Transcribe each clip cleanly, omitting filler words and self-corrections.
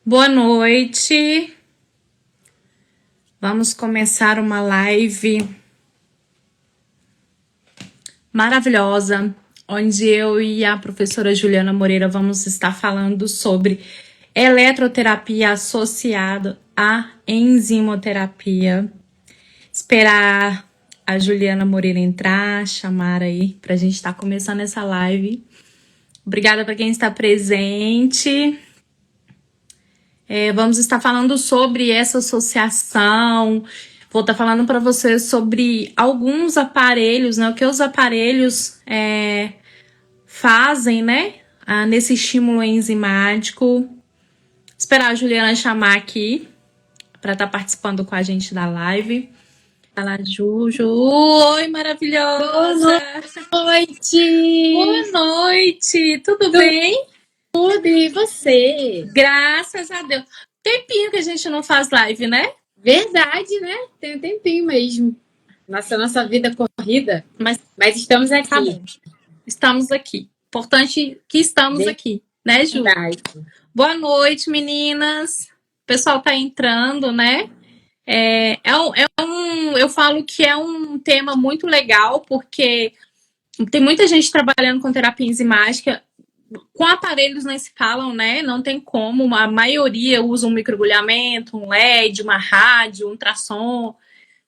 Boa noite. Vamos começar uma live maravilhosa, onde eu e a professora Juliana Moreira vamos estar falando sobre eletroterapia associada à enzimoterapia. Esperar a Juliana Moreira entrar, chamar aí para a gente estar começando essa live. Obrigada para quem está presente. Vamos estar falando sobre essa associação. Vou estar falando para vocês sobre alguns aparelhos, né? O que os aparelhos fazem, né? Nesse estímulo enzimático. Esperar a Juliana chamar aqui para estar participando com a gente da live. Fala, Juju. Oi, maravilhosa. Boa noite. Boa noite. Tudo bem? Tudo, e você? Graças a Deus. Tempinho que a gente não faz live, né? Verdade, né? Tem um tempinho mesmo. Nossa vida corrida. Mas estamos aqui. Tá bom. Estamos aqui. Importante que estamos aqui, né, Ju? Verdade. Boa noite, meninas. O pessoal tá entrando, né? Eu falo que é um tema muito legal, porque tem muita gente trabalhando com terapia enzimática. Com aparelhos nem se falam, né? Não tem como. A maioria usa um microagulhamento, um LED, uma rádio, um ultrassom,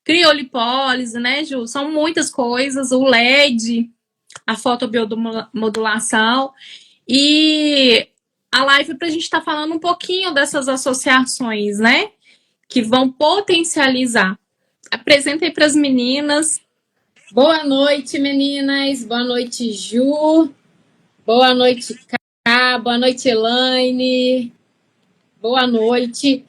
criolipólise, né, Ju? São muitas coisas. O LED, a fotobiomodulação. E a live para a gente estar falando um pouquinho dessas associações, né? Que vão potencializar. Apresenta aí para as meninas. Boa noite, meninas. Boa noite, Ju. Boa noite, Cá. Boa noite, Elaine. Boa noite.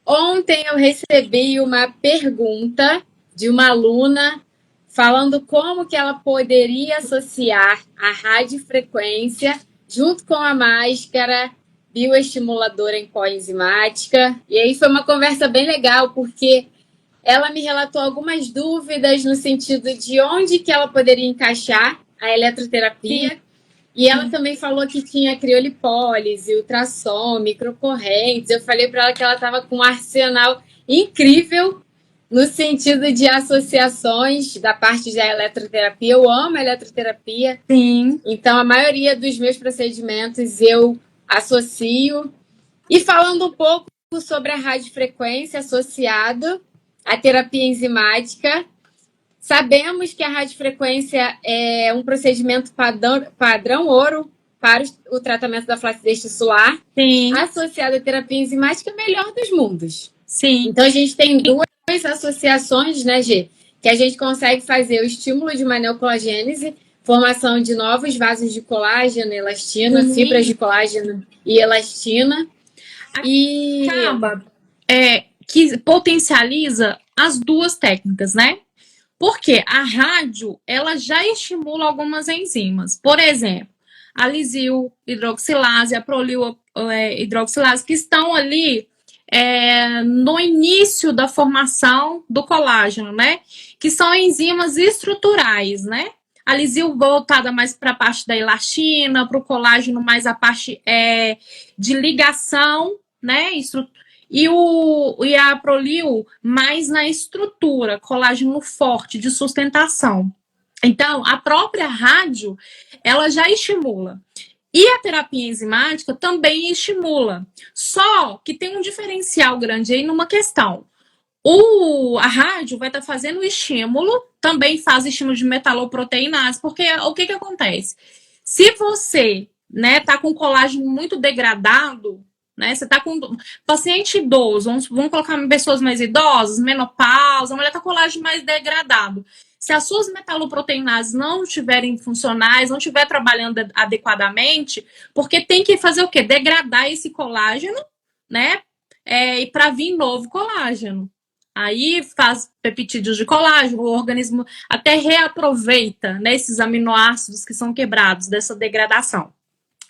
Ontem eu recebi uma pergunta de uma aluna falando como que ela poderia associar a radiofrequência junto com a máscara bioestimuladora em coenzimática. E aí foi uma conversa bem legal, porque ela me relatou algumas dúvidas no sentido de onde que ela poderia encaixar a eletroterapia. Sim. E ela também falou que tinha criolipólise, ultrassom, microcorrentes. Eu falei para ela que ela estava com um arsenal incrível no sentido de associações da parte da eletroterapia. Eu amo a eletroterapia. Sim. Então, a maioria dos meus procedimentos eu associo. E falando um pouco sobre a radiofrequência associada à terapia enzimática, sabemos que a radiofrequência é um procedimento padrão ouro para o tratamento da flacidez tissular. Sim. Associado à terapia enzimática, melhor dos mundos. Sim. Então, a gente tem duas associações, né, Gê? Que a gente consegue fazer o estímulo de uma neocolagênese, formação de novos vasos de colágeno, elastina, fibras de colágeno e elastina. E acaba que potencializa as duas técnicas, né? Porque a rádio, ela já estimula algumas enzimas. Por exemplo, a lisil hidroxilase, a prolil hidroxilase, que estão ali no início da formação do colágeno, né? Que são enzimas estruturais, né? A lisil voltada mais para a parte da elastina, para o colágeno mais a parte de ligação, né? E a prolil mais na estrutura, colágeno forte, de sustentação. Então, a própria rádio, ela já estimula. E a terapia enzimática também estimula. Só que tem um diferencial grande aí numa questão. A rádio vai estar fazendo o estímulo, também faz estímulo de metaloproteinase, porque o que acontece? Se você tá com colágeno muito degradado, né? Você tá com paciente idoso, vamos colocar pessoas mais idosas, menopausa, a mulher tá com colágeno mais degradado. Se as suas metaloproteinases não estiverem funcionais, não estiver trabalhando adequadamente, porque tem que fazer o quê? Degradar esse colágeno, né? E para vir novo colágeno. Aí faz peptídeos de colágeno, o organismo até reaproveita, né, esses aminoácidos que são quebrados dessa degradação.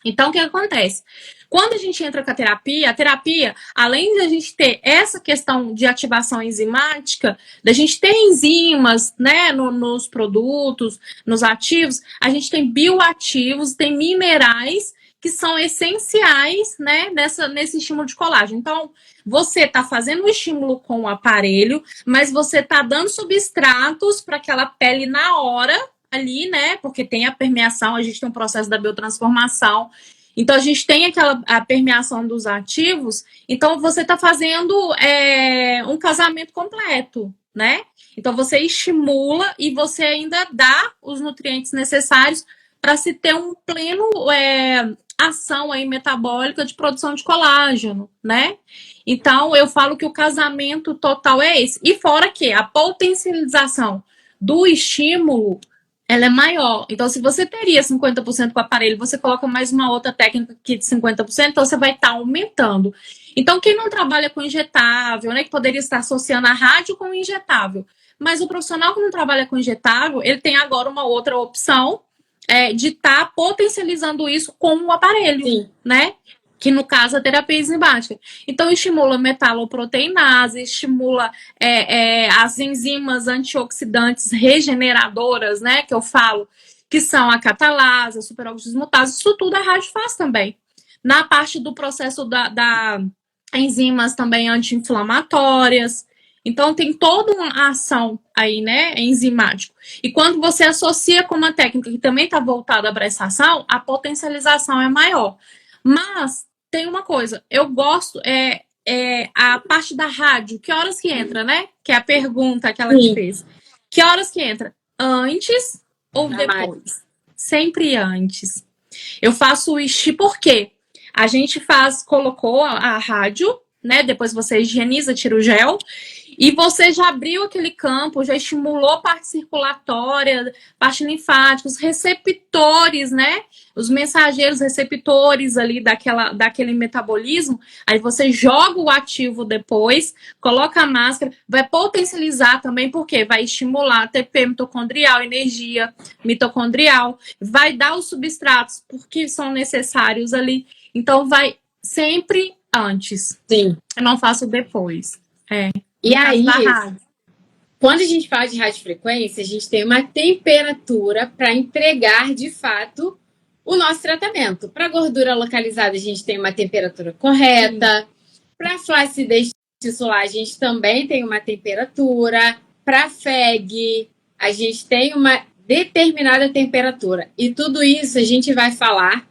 Então, o que acontece? Quando a gente entra com a terapia, além de a gente ter essa questão de ativação enzimática, da gente ter enzimas, né, nos produtos, nos ativos, a gente tem bioativos, tem minerais que são essenciais, né, nesse estímulo de colágeno. Então, você está fazendo o estímulo com o aparelho, mas você está dando substratos para aquela pele na hora ali, né, porque tem a permeação, a gente tem um processo da biotransformação. Então, a gente tem a permeação dos ativos. Então, você está fazendo um casamento completo, né? Então, você estimula e você ainda dá os nutrientes necessários para se ter um pleno ação aí metabólica de produção de colágeno, né? Então, eu falo que o casamento total é esse. E fora que a potencialização do estímulo, ela é maior. Então, se você teria 50% com o aparelho, você coloca mais uma outra técnica aqui de 50%, então você vai estar aumentando. Então, quem não trabalha com injetável, né, que poderia estar associando a rádio com o injetável, mas o profissional que não trabalha com injetável, ele tem agora uma outra opção de estar potencializando isso com o aparelho, Sim. né? Que no caso é a terapia enzimática. Então, estimula metaloproteinase, estimula as enzimas antioxidantes regeneradoras, né? Que eu falo, que são a catalase, a superóxido dismutase, isso tudo a rádio faz também. Na parte do processo da enzimas também anti-inflamatórias. Então, tem toda uma ação aí, né, enzimático. E quando você associa com uma técnica que também está voltada para essa ação, a potencialização é maior. Mas tem uma coisa, eu gosto, a parte da rádio, que horas que entra, né? Que é a pergunta que ela te fez. Que horas que entra? Antes ou depois? Sempre antes. Eu faço isso porque a gente colocou a rádio, né? Depois você higieniza, tira o gel. E você já abriu aquele campo, já estimulou a parte circulatória, parte linfática, os receptores, né? Os mensageiros receptores ali daquele metabolismo. Aí você joga o ativo depois, coloca a máscara, vai potencializar também, porque vai estimular ATP mitocondrial, energia mitocondrial, vai dar os substratos porque são necessários ali. Então, vai sempre antes. Sim. Eu não faço depois. E aí, quando a gente fala de radiofrequência, a gente tem uma temperatura para empregar, de fato, o nosso tratamento. Para gordura localizada, a gente tem uma temperatura correta. Para flacidez tissular, a gente também tem uma temperatura. Para FEG, a gente tem uma determinada temperatura. E tudo isso a gente vai falar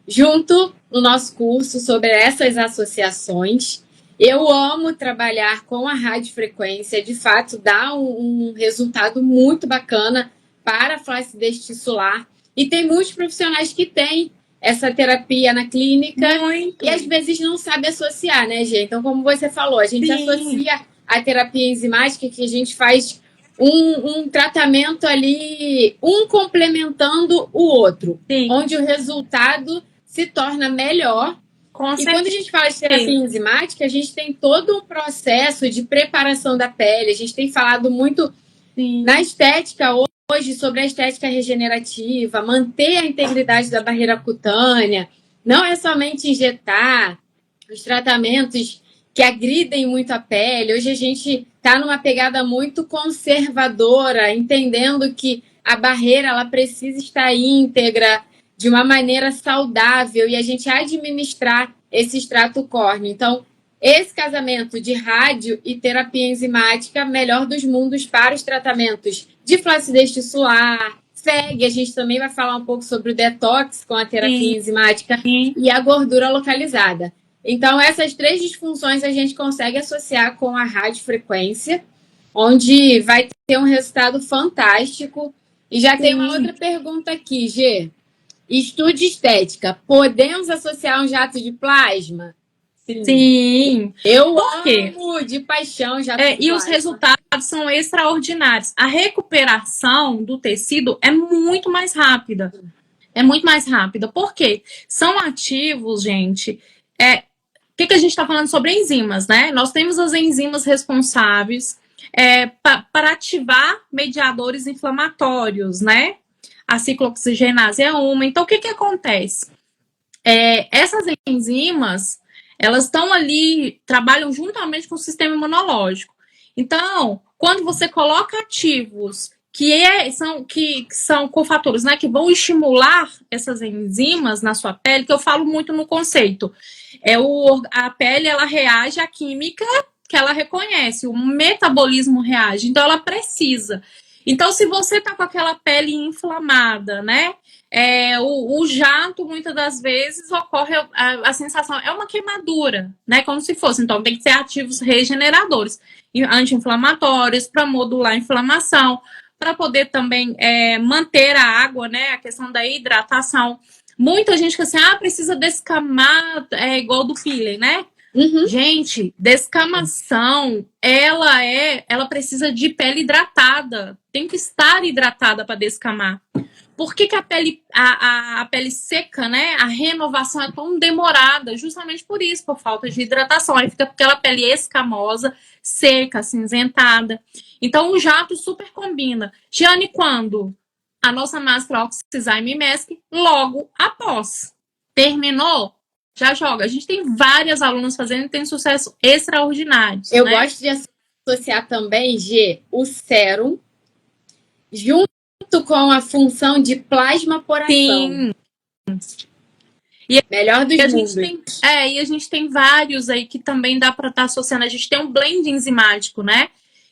junto no nosso curso sobre essas associações. Eu amo trabalhar com a radiofrequência, de fato dá um resultado muito bacana para a flacidez tissular. E tem muitos profissionais que têm essa terapia na clínica e às vezes não sabe associar, né, Gê? Então, como você falou, a gente associa a terapia enzimática, que a gente faz um tratamento ali, um complementando o outro, onde o resultado se torna melhor. E quando a gente fala de terapia enzimática, a gente tem todo um processo de preparação da pele. A gente tem falado muito na estética hoje sobre a estética regenerativa, manter a integridade da barreira cutânea. Não é somente injetar os tratamentos que agridem muito a pele. Hoje a gente está numa pegada muito conservadora, entendendo que a barreira ela precisa estar íntegra, de uma maneira saudável, e a gente administrar esse extrato córneo. Então, esse casamento de rádio e terapia enzimática, melhor dos mundos para os tratamentos de flacidez tissular, FEG, a gente também vai falar um pouco sobre o detox com a terapia enzimática e a gordura localizada. Então, essas três disfunções a gente consegue associar com a radiofrequência, onde vai ter um resultado fantástico. E já tem uma outra pergunta aqui, Gê. Estude estética. Podemos associar um jato de plasma? Sim. Eu amo de paixão jato de plasma. E os resultados são extraordinários. A recuperação do tecido é muito mais rápida. É muito mais rápida. Por quê? São ativos, gente. O que a gente está falando sobre enzimas, né? Nós temos as enzimas responsáveis para ativar mediadores inflamatórios, né? A ciclooxigenase é uma. Então, o que acontece? Essas enzimas, elas estão ali, trabalham juntamente com o sistema imunológico. Então, quando você coloca ativos que são cofatores, né, que vão estimular essas enzimas na sua pele, que eu falo muito no conceito. A pele, ela reage à química que ela reconhece, o metabolismo reage, então ela precisa. Então, se você tá com aquela pele inflamada, né, o jato, muitas das vezes, ocorre a sensação, é uma queimadura, né, como se fosse. Então, tem que ser ativos regeneradores, anti-inflamatórios, para modular a inflamação, para poder também manter a água, né, a questão da hidratação. Muita gente que assim, precisa descamar, igual do peeling, né? Uhum. Gente, descamação, ela precisa de pele hidratada. Tem que estar hidratada para descamar. Por que a pele seca, né? A renovação é tão demorada? Justamente por isso, por falta de hidratação. Aí fica aquela pele escamosa, seca, acinzentada. Então, o jato super combina. Giane, quando? A nossa máscara Oxizyme Mask, logo após. Terminou? Já joga. A gente tem várias alunas fazendo e tem sucesso extraordinário. Eu gosto de associar também, G, o sérum junto com a função de plasmaporação. Sim. Melhor dos mundos. E a gente tem vários aí que também dá para estar associando. A gente tem um blend enzimático, né?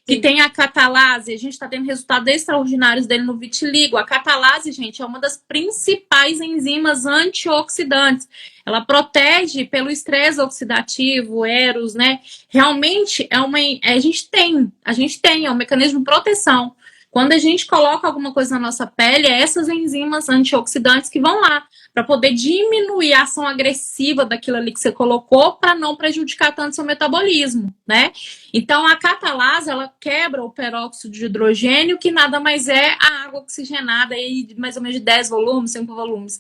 Que tem a catalase, a gente está tendo resultados extraordinários dele no vitiligo. A catalase, gente, é uma das principais enzimas antioxidantes. Ela protege pelo estresse oxidativo, eros, né? Realmente a gente tem, é um mecanismo de proteção. Quando a gente coloca alguma coisa na nossa pele, é essas enzimas antioxidantes que vão lá para poder diminuir a ação agressiva daquilo ali que você colocou para não prejudicar tanto seu metabolismo, né? Então, a catalase, ela quebra o peróxido de hidrogênio, que nada mais é a água oxigenada, aí, mais ou menos de 10 volumes, 5 volumes,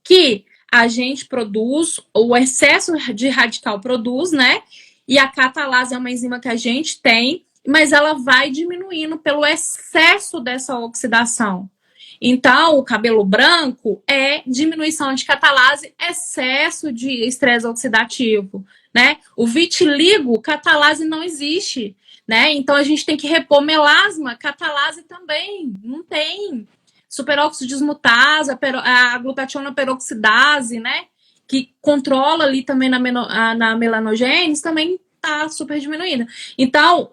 que a gente produz, o excesso de radical produz, né? E a catalase é uma enzima que a gente tem, mas ela vai diminuindo pelo excesso dessa oxidação. Então, o cabelo branco é diminuição de catalase, excesso de estresse oxidativo, né? O vitiligo, catalase não existe, né? Então, a gente tem que repor melasma, catalase também, não tem. Superóxido dismutase, a glutationa peroxidase, né? Que controla ali também na melanogênese, também tá super diminuída. Então,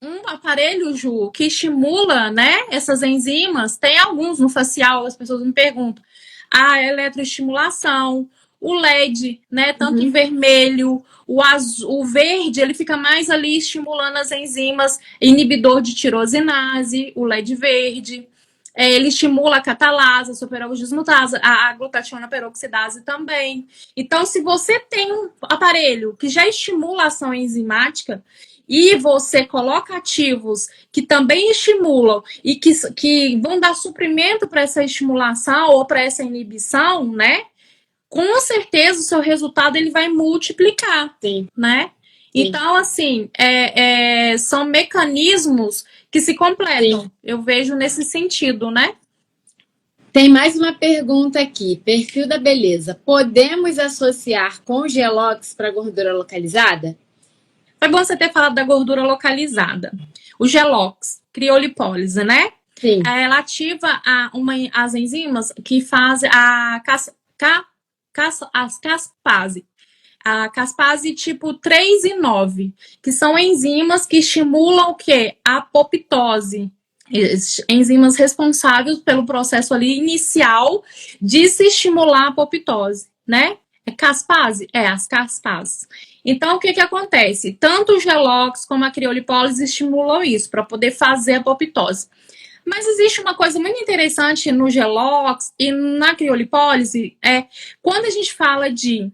um aparelho, Ju, que estimula, né, essas enzimas, tem alguns no facial, as pessoas me perguntam. A eletroestimulação, o LED, né, tanto em vermelho, o verde, ele fica mais ali estimulando as enzimas, inibidor de tirosinase, o LED verde. Ele estimula a catalase, a superóxido dismutase, a glutationa peroxidase também. Então, se você tem um aparelho que já estimula a ação enzimática, e você coloca ativos que também estimulam e que vão dar suprimento para essa estimulação ou para essa inibição, né? Com certeza o seu resultado ele vai multiplicar, Sim. né? Sim. Então, assim, são mecanismos que se completam. Sim. Eu vejo nesse sentido, né? Tem mais uma pergunta aqui. Perfil da beleza. Podemos associar com Gelox para gordura localizada? Foi bom você ter falado da gordura localizada. O Gelox, criolipólise, né? Sim. Ela ativa as enzimas que fazem a caspase. A caspase tipo 3 e 9, que são enzimas que estimulam o quê? A apoptose. Enzimas responsáveis pelo processo ali inicial de se estimular a apoptose, né? É caspase? As caspases. Então, o que acontece? Tanto o Gelox como a criolipólise estimulam isso, para poder fazer a apoptose. Mas existe uma coisa muito interessante no Gelox e na criolipólise, quando a gente fala de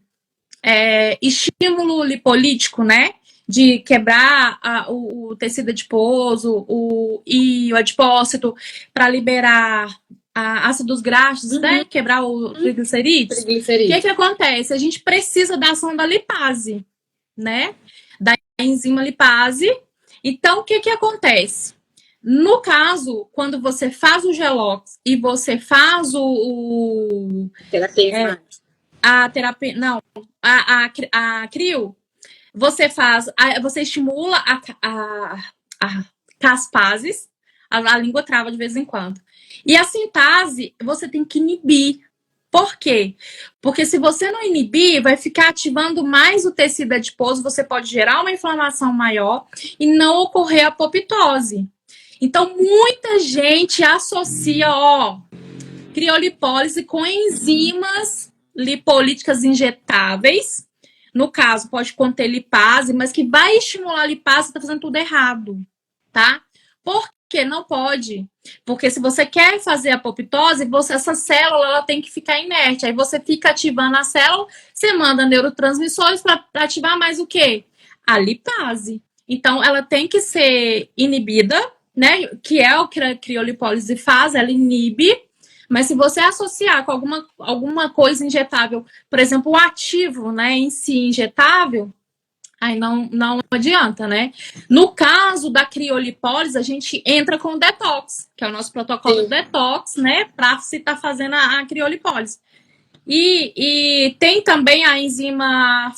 estímulo lipolítico, né? De quebrar o tecido adiposo e o adipócito para liberar ácidos graxos, né? Quebrar o triglicerídeos. O que acontece? A gente precisa da ação da lipase, né? Da enzima lipase. Então, o que acontece? No caso, quando você faz o Gelox e você faz a crio, você estimula caspases, a língua trava de vez em quando. E a sintase, você tem que inibir. Por quê? Porque se você não inibir, vai ficar ativando mais o tecido adiposo, você pode gerar uma inflamação maior e não ocorrer a apoptose. Então, muita gente associa, criolipólise com enzimas lipolíticas injetáveis. No caso, pode conter lipase, mas que vai estimular a lipase, está fazendo tudo errado, tá? Por que não pode? Porque se você quer fazer a apoptose, essa célula ela tem que ficar inerte. Aí você fica ativando a célula, você manda neurotransmissores para ativar mais o quê? A lipase. Então, ela tem que ser inibida, né? Que é o que a criolipólise faz, ela inibe. Mas se você associar com alguma coisa injetável, por exemplo, o ativo, né, em si injetável, aí não adianta, né? No caso da criolipólise, a gente entra com o detox, que é o nosso protocolo de detox, né? Para se estar fazendo a criolipólise. E tem também a enzima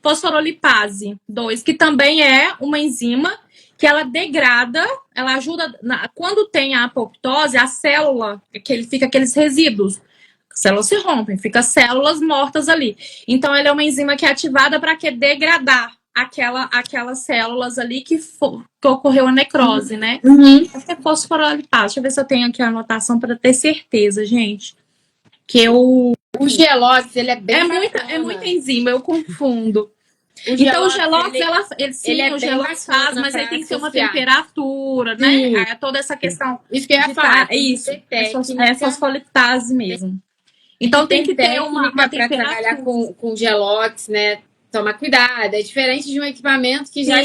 fosforolipase 2, que também é uma enzima que ela degrada, ela ajuda, quando tem a apoptose, a célula, fica aqueles resíduos, as células se rompem, fica células mortas ali. Então, ela é uma enzima que é ativada para degradar aquelas células ali que ocorreu a necrose, né? Acho que é fosforolipase. Deixa eu ver se eu tenho aqui a anotação para ter certeza, gente. O Gelox, ele é bem é muita enzima, eu confundo. Então, o Gelox, o Gelox faz, mas aí tem que ter uma temperatura, né? Toda essa questão. Isso que eu ia falar. Isso, é fosfolipase mesmo. Então, tem que ter uma temperatura. Para trabalhar com Gelox, né? Tomar cuidado. É diferente de um equipamento que já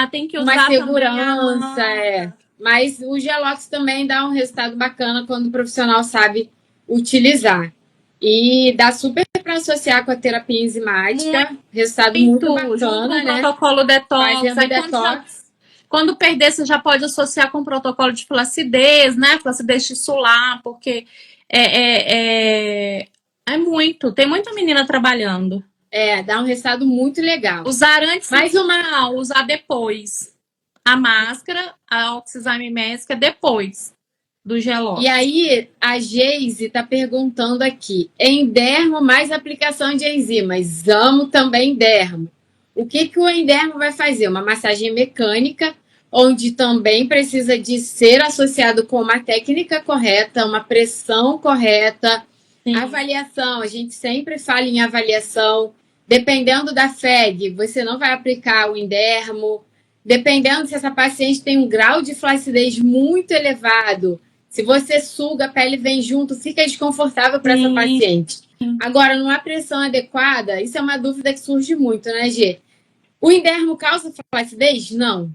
tem que usar uma segurança. Mas o Gelox também dá um resultado bacana quando o profissional sabe utilizar. E dá super para associar com a terapia enzimática. Resultado muito bacana, né? Protocolo detox. Quando perder, você já pode associar com o protocolo de flacidez, né? Flacidez tissular, porque é muito. Tem muita menina trabalhando. Dá um resultado muito legal. Usar antes, usar depois. A máscara, a oxizyme médica depois do Gelox. E aí, a Geise está perguntando aqui, endermo mais aplicação de enzimas, amo também dermo. O que o endermo vai fazer? Uma massagem mecânica, onde também precisa de ser associado com uma técnica correta, uma pressão correta, avaliação, a gente sempre fala em avaliação, dependendo da FEG, você não vai aplicar o endermo, dependendo se essa paciente tem um grau de flacidez muito elevado, se você suga, a pele vem junto, fica desconfortável para essa paciente. Agora, numa pressão adequada, isso é uma dúvida que surge muito, né, Gê? O endermo causa flacidez? Não.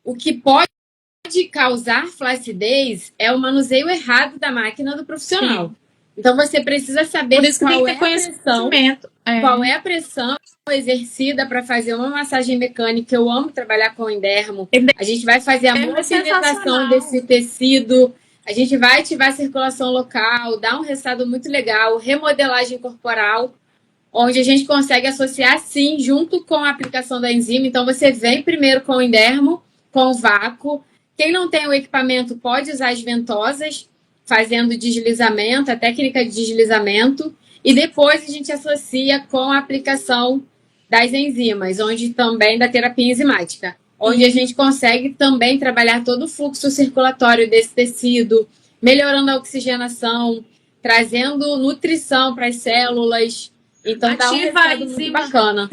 O que pode causar flacidez é o manuseio errado da máquina do profissional. Então, você precisa saber qual é a pressão exercida para fazer uma massagem mecânica. Eu amo trabalhar com endermo. A gente vai fazer a movimentação desse tecido. A gente vai ativar a circulação local, dar um resultado muito legal, remodelagem corporal, onde a gente consegue associar, sim, junto com a aplicação da enzima. Então, você vem primeiro com o endermo, com o vácuo. Quem não tem o equipamento pode usar as ventosas, fazendo deslizamento, a técnica de deslizamento. E depois a gente associa com a aplicação das enzimas, onde também da terapia enzimática, onde a gente consegue também trabalhar todo o fluxo circulatório desse tecido, melhorando a oxigenação, trazendo nutrição para as células. Então, dá um resultado muito bacana.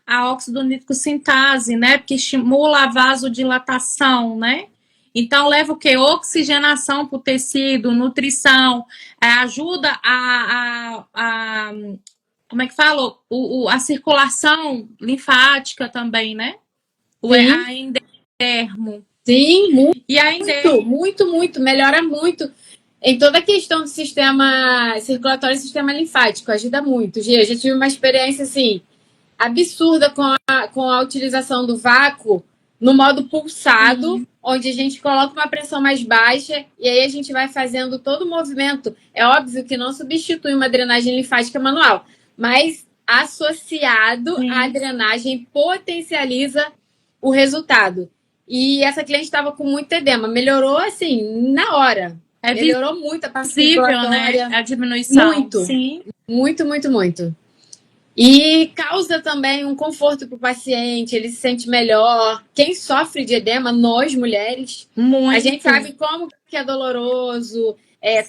A óxido nítrico sintase, né? Porque estimula a vasodilatação, né? Então, leva o quê? Oxigenação para o tecido, nutrição, ajuda como é que fala? A circulação linfática também, né? A endermo. Sim, muito. Melhora muito. Em toda a questão do sistema circulatório e sistema linfático. Ajuda muito. Gê, eu já tive uma experiência, assim, absurda com a utilização do vácuo no modo pulsado, onde a gente coloca uma pressão mais baixa e aí a gente vai fazendo todo o movimento. É óbvio que não substitui uma drenagem linfática manual, mas associado à drenagem potencializa o resultado. E essa cliente estava com muito edema. Melhorou, assim, na hora. Melhorou muito a parte Visível, circulatória. né? A diminuição. Muito. Sim. Muito, muito, muito. E causa também um conforto para o paciente, ele se sente melhor. Quem sofre de edema, nós mulheres, Muito. a gente sabe como que é doloroso,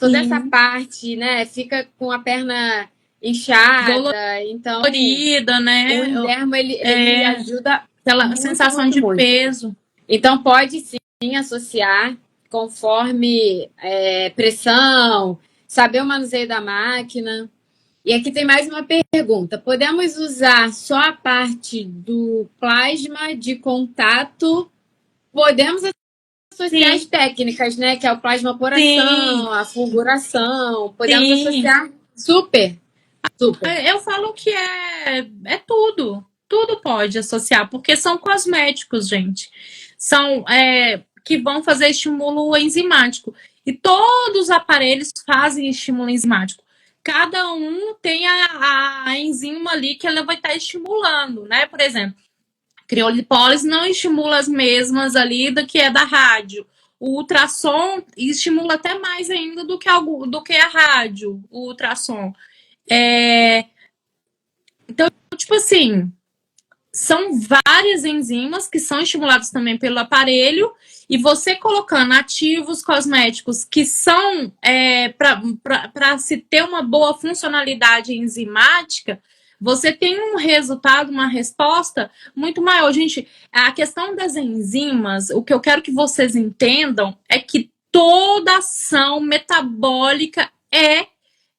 toda essa parte, né? Fica com a perna inchada, então dolorida, né? o Indermo ele ajuda aquela muito, sensação muito, de muito. peso. Então pode sim associar conforme pressão, saber o manuseio da máquina. E aqui tem mais uma pergunta. Podemos usar só a parte do plasma de contato? Podemos associar as técnicas, né? Que é o plasmaporação, a fulguração. Podemos associar super. Eu falo que é tudo. Tudo pode associar, porque são cosméticos, gente. São que vão fazer estímulo enzimático. E todos os aparelhos fazem estímulo enzimático. Cada um tem a enzima ali que ela vai estar estimulando, né? Por exemplo, criolipólise não estimula as mesmas ali do que é da rádio. O ultrassom estimula até mais ainda do que a rádio, o ultrassom. Então, tipo assim, são várias enzimas que são estimuladas também pelo aparelho, e você colocando ativos cosméticos que são para se ter uma boa funcionalidade enzimática, você tem um resultado, uma resposta muito maior. Gente, a questão das enzimas, o que eu quero que vocês entendam é que toda ação metabólica é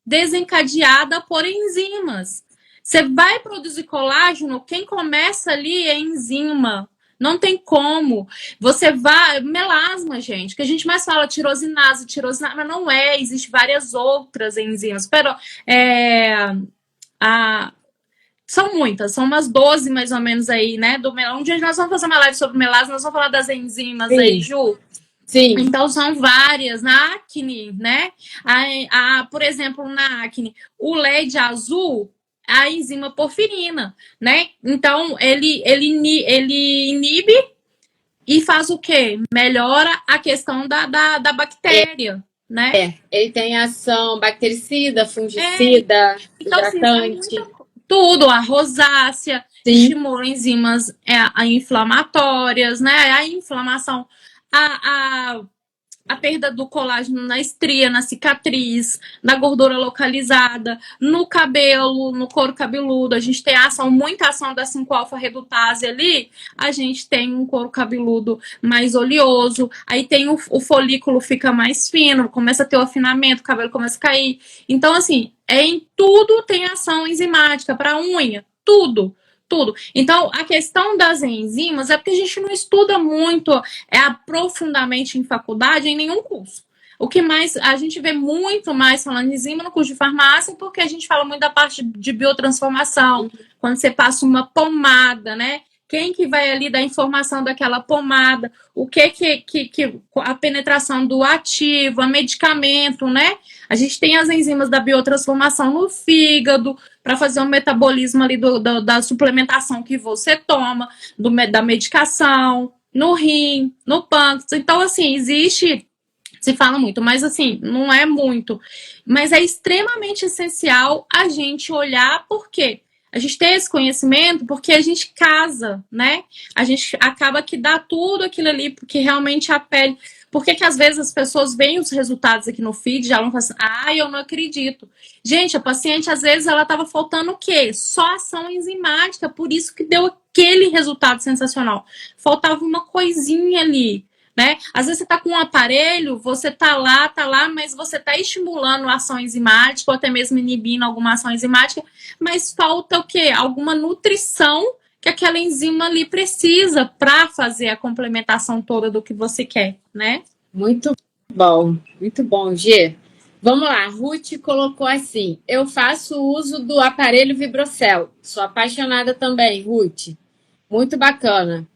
desencadeada por enzimas. Você vai produzir colágeno, quem começa ali é enzima. Não tem como. Você vai. Melasma, gente, que a gente mais fala tirosinase, mas não é. Existem várias outras enzimas. São muitas, são umas 12 mais ou menos aí, né? Um dia nós vamos fazer uma live sobre melasma, nós vamos falar das enzimas aí, Ju. Sim. Então, são várias. Na acne, né? Por exemplo, na acne, o LED azul, a enzima porfirina, né? Então, ele inibe e faz o quê? Melhora a questão da bactéria, né? Ele tem ação bactericida, fungicida, hidratante. Assim, tudo, a rosácea, estimula enzimas inflamatórias, né? A inflamação, a perda do colágeno na estria, na cicatriz, na gordura localizada, no cabelo, no couro cabeludo. A gente tem muita ação da 5-alfa-redutase ali, a gente tem um couro cabeludo mais oleoso, aí tem o folículo fica mais fino, começa a ter o afinamento, o cabelo começa a cair. Então, assim, em tudo tem ação enzimática, para unha, tudo. Então, a questão das enzimas é porque a gente não estuda muito aprofundadamente em faculdade, em nenhum curso. O que mais a gente vê muito mais falando de enzima no curso de farmácia, porque a gente fala muito da parte de biotransformação, quando você passa uma pomada, né? Quem que vai ali dar informação daquela pomada, o que a penetração do ativo, a medicamento, né? A gente tem as enzimas da biotransformação no fígado, para fazer um metabolismo ali da suplementação que você toma, da medicação, no rim, no pâncreas. Então, assim, se fala muito, mas assim, não é muito. Mas é extremamente essencial a gente olhar por quê? A gente ter esse conhecimento porque a gente casa, né? A gente acaba que dá tudo aquilo ali, porque realmente a pele... Por que às vezes as pessoas veem os resultados aqui no feed e já vão falar assim, eu não acredito. Gente, a paciente, às vezes, ela estava faltando o quê? Só ação enzimática, por isso que deu aquele resultado sensacional. Faltava uma coisinha ali, né? Às vezes você tá com um aparelho, você tá lá, mas você tá estimulando a ação enzimática, ou até mesmo inibindo alguma ação enzimática, mas falta o quê? Alguma nutrição que aquela enzima ali precisa para fazer a complementação toda do que você quer, né? Muito bom, Gê. Vamos lá, Ruth colocou assim, eu faço uso do aparelho Vibrocel, sou apaixonada também, Ruth, muito bacana.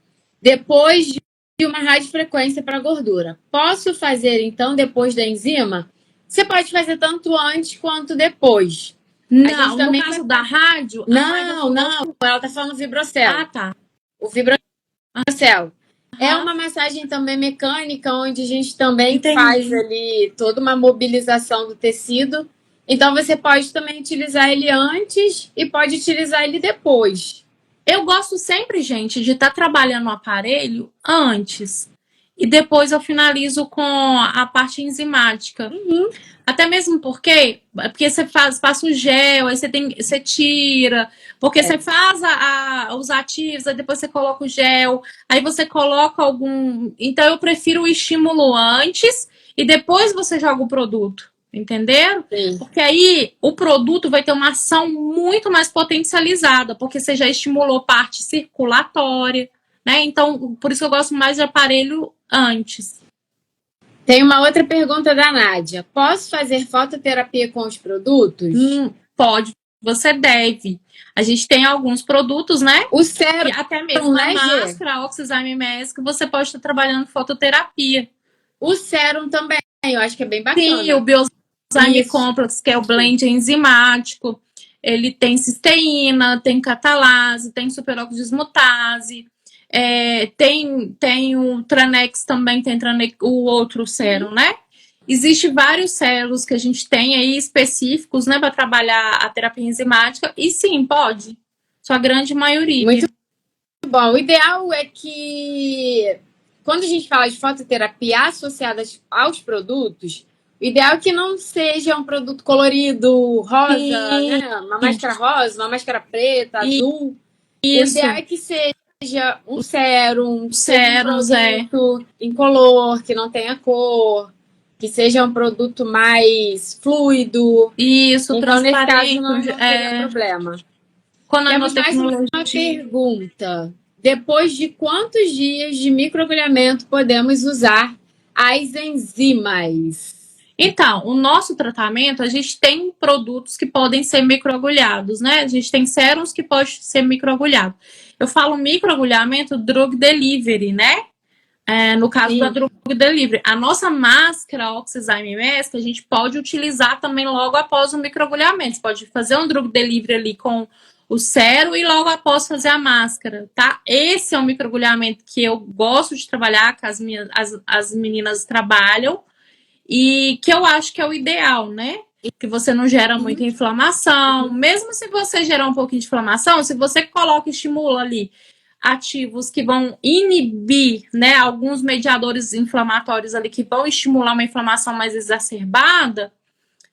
Depois de uma radiofrequência para gordura, posso fazer então depois da enzima? Você pode fazer tanto antes quanto depois. Não, no caso da rádio... Não, ela tá falando Vibrocel. Tá. O Vibrocel Marcelo, é Aham. uma massagem também mecânica, onde a gente também faz Entendi. ali toda uma mobilização do tecido. Então você pode também utilizar ele antes e pode utilizar ele depois. Eu gosto sempre, gente, de estar trabalhando o aparelho antes. E depois eu finalizo com a parte enzimática. Até mesmo porque você passa o gel, aí você tira, porque você faz os ativos, aí depois você coloca o gel, aí você coloca algum. Então eu prefiro o estímulo antes e depois você joga o produto, entenderam? Sim. Porque aí o produto vai ter uma ação muito mais potencializada, porque você já estimulou parte circulatória, né? Então, por isso que eu gosto mais de aparelho antes. Tem uma outra pergunta da Nádia. Posso fazer fototerapia com os produtos? Pode, você deve. A gente tem alguns produtos, né? O sérum, E até mesmo a né, Gê? máscara, a Oxyzyme Mask, você pode estar trabalhando fototerapia. O sérum também, eu acho que é bem Sim, o bacana. Biozyme Isso. Complex, que é o blend enzimático, ele tem cisteína, tem catalase, tem superóxido dismutase, tem o Tranex também, tem o outro sérum, né? Existem vários sérulos que a gente tem aí específicos, né, para trabalhar a terapia enzimática, e sim, pode. Sua grande maioria. Muito bom. O ideal é que, quando a gente fala de fototerapia associada aos produtos, o ideal é que não seja um produto colorido, rosa, né? Uma máscara rosa, uma máscara preta, azul. Isso. O ideal é que seja um sérum, Sérums, um produto incolor, que não tenha cor, que seja um produto mais fluido. Isso, Então, nesse caso, transparente. não teria problema. Com a Temos mais uma nanotecnologia. pergunta. Depois de quantos dias de microagulhamento podemos usar as enzimas? Então, o nosso tratamento, a gente tem produtos que podem ser microagulhados, né? A gente tem sérums que podem ser microagulhados. Eu falo microagulhamento, drug delivery, né? No caso Sim. da drug delivery. A nossa máscara Oxyzyme Mask, a gente pode utilizar também logo após o microagulhamento. Você pode fazer um drug delivery ali com o sérum e logo após fazer a máscara, tá? Esse é um microagulhamento que eu gosto de trabalhar, que as meninas trabalham, e que eu acho que é o ideal, né? Que você não gera muita inflamação. Mesmo se você gerar um pouquinho de inflamação, se você coloca e estimula ali ativos que vão inibir, né, alguns mediadores inflamatórios ali que vão estimular uma inflamação mais exacerbada,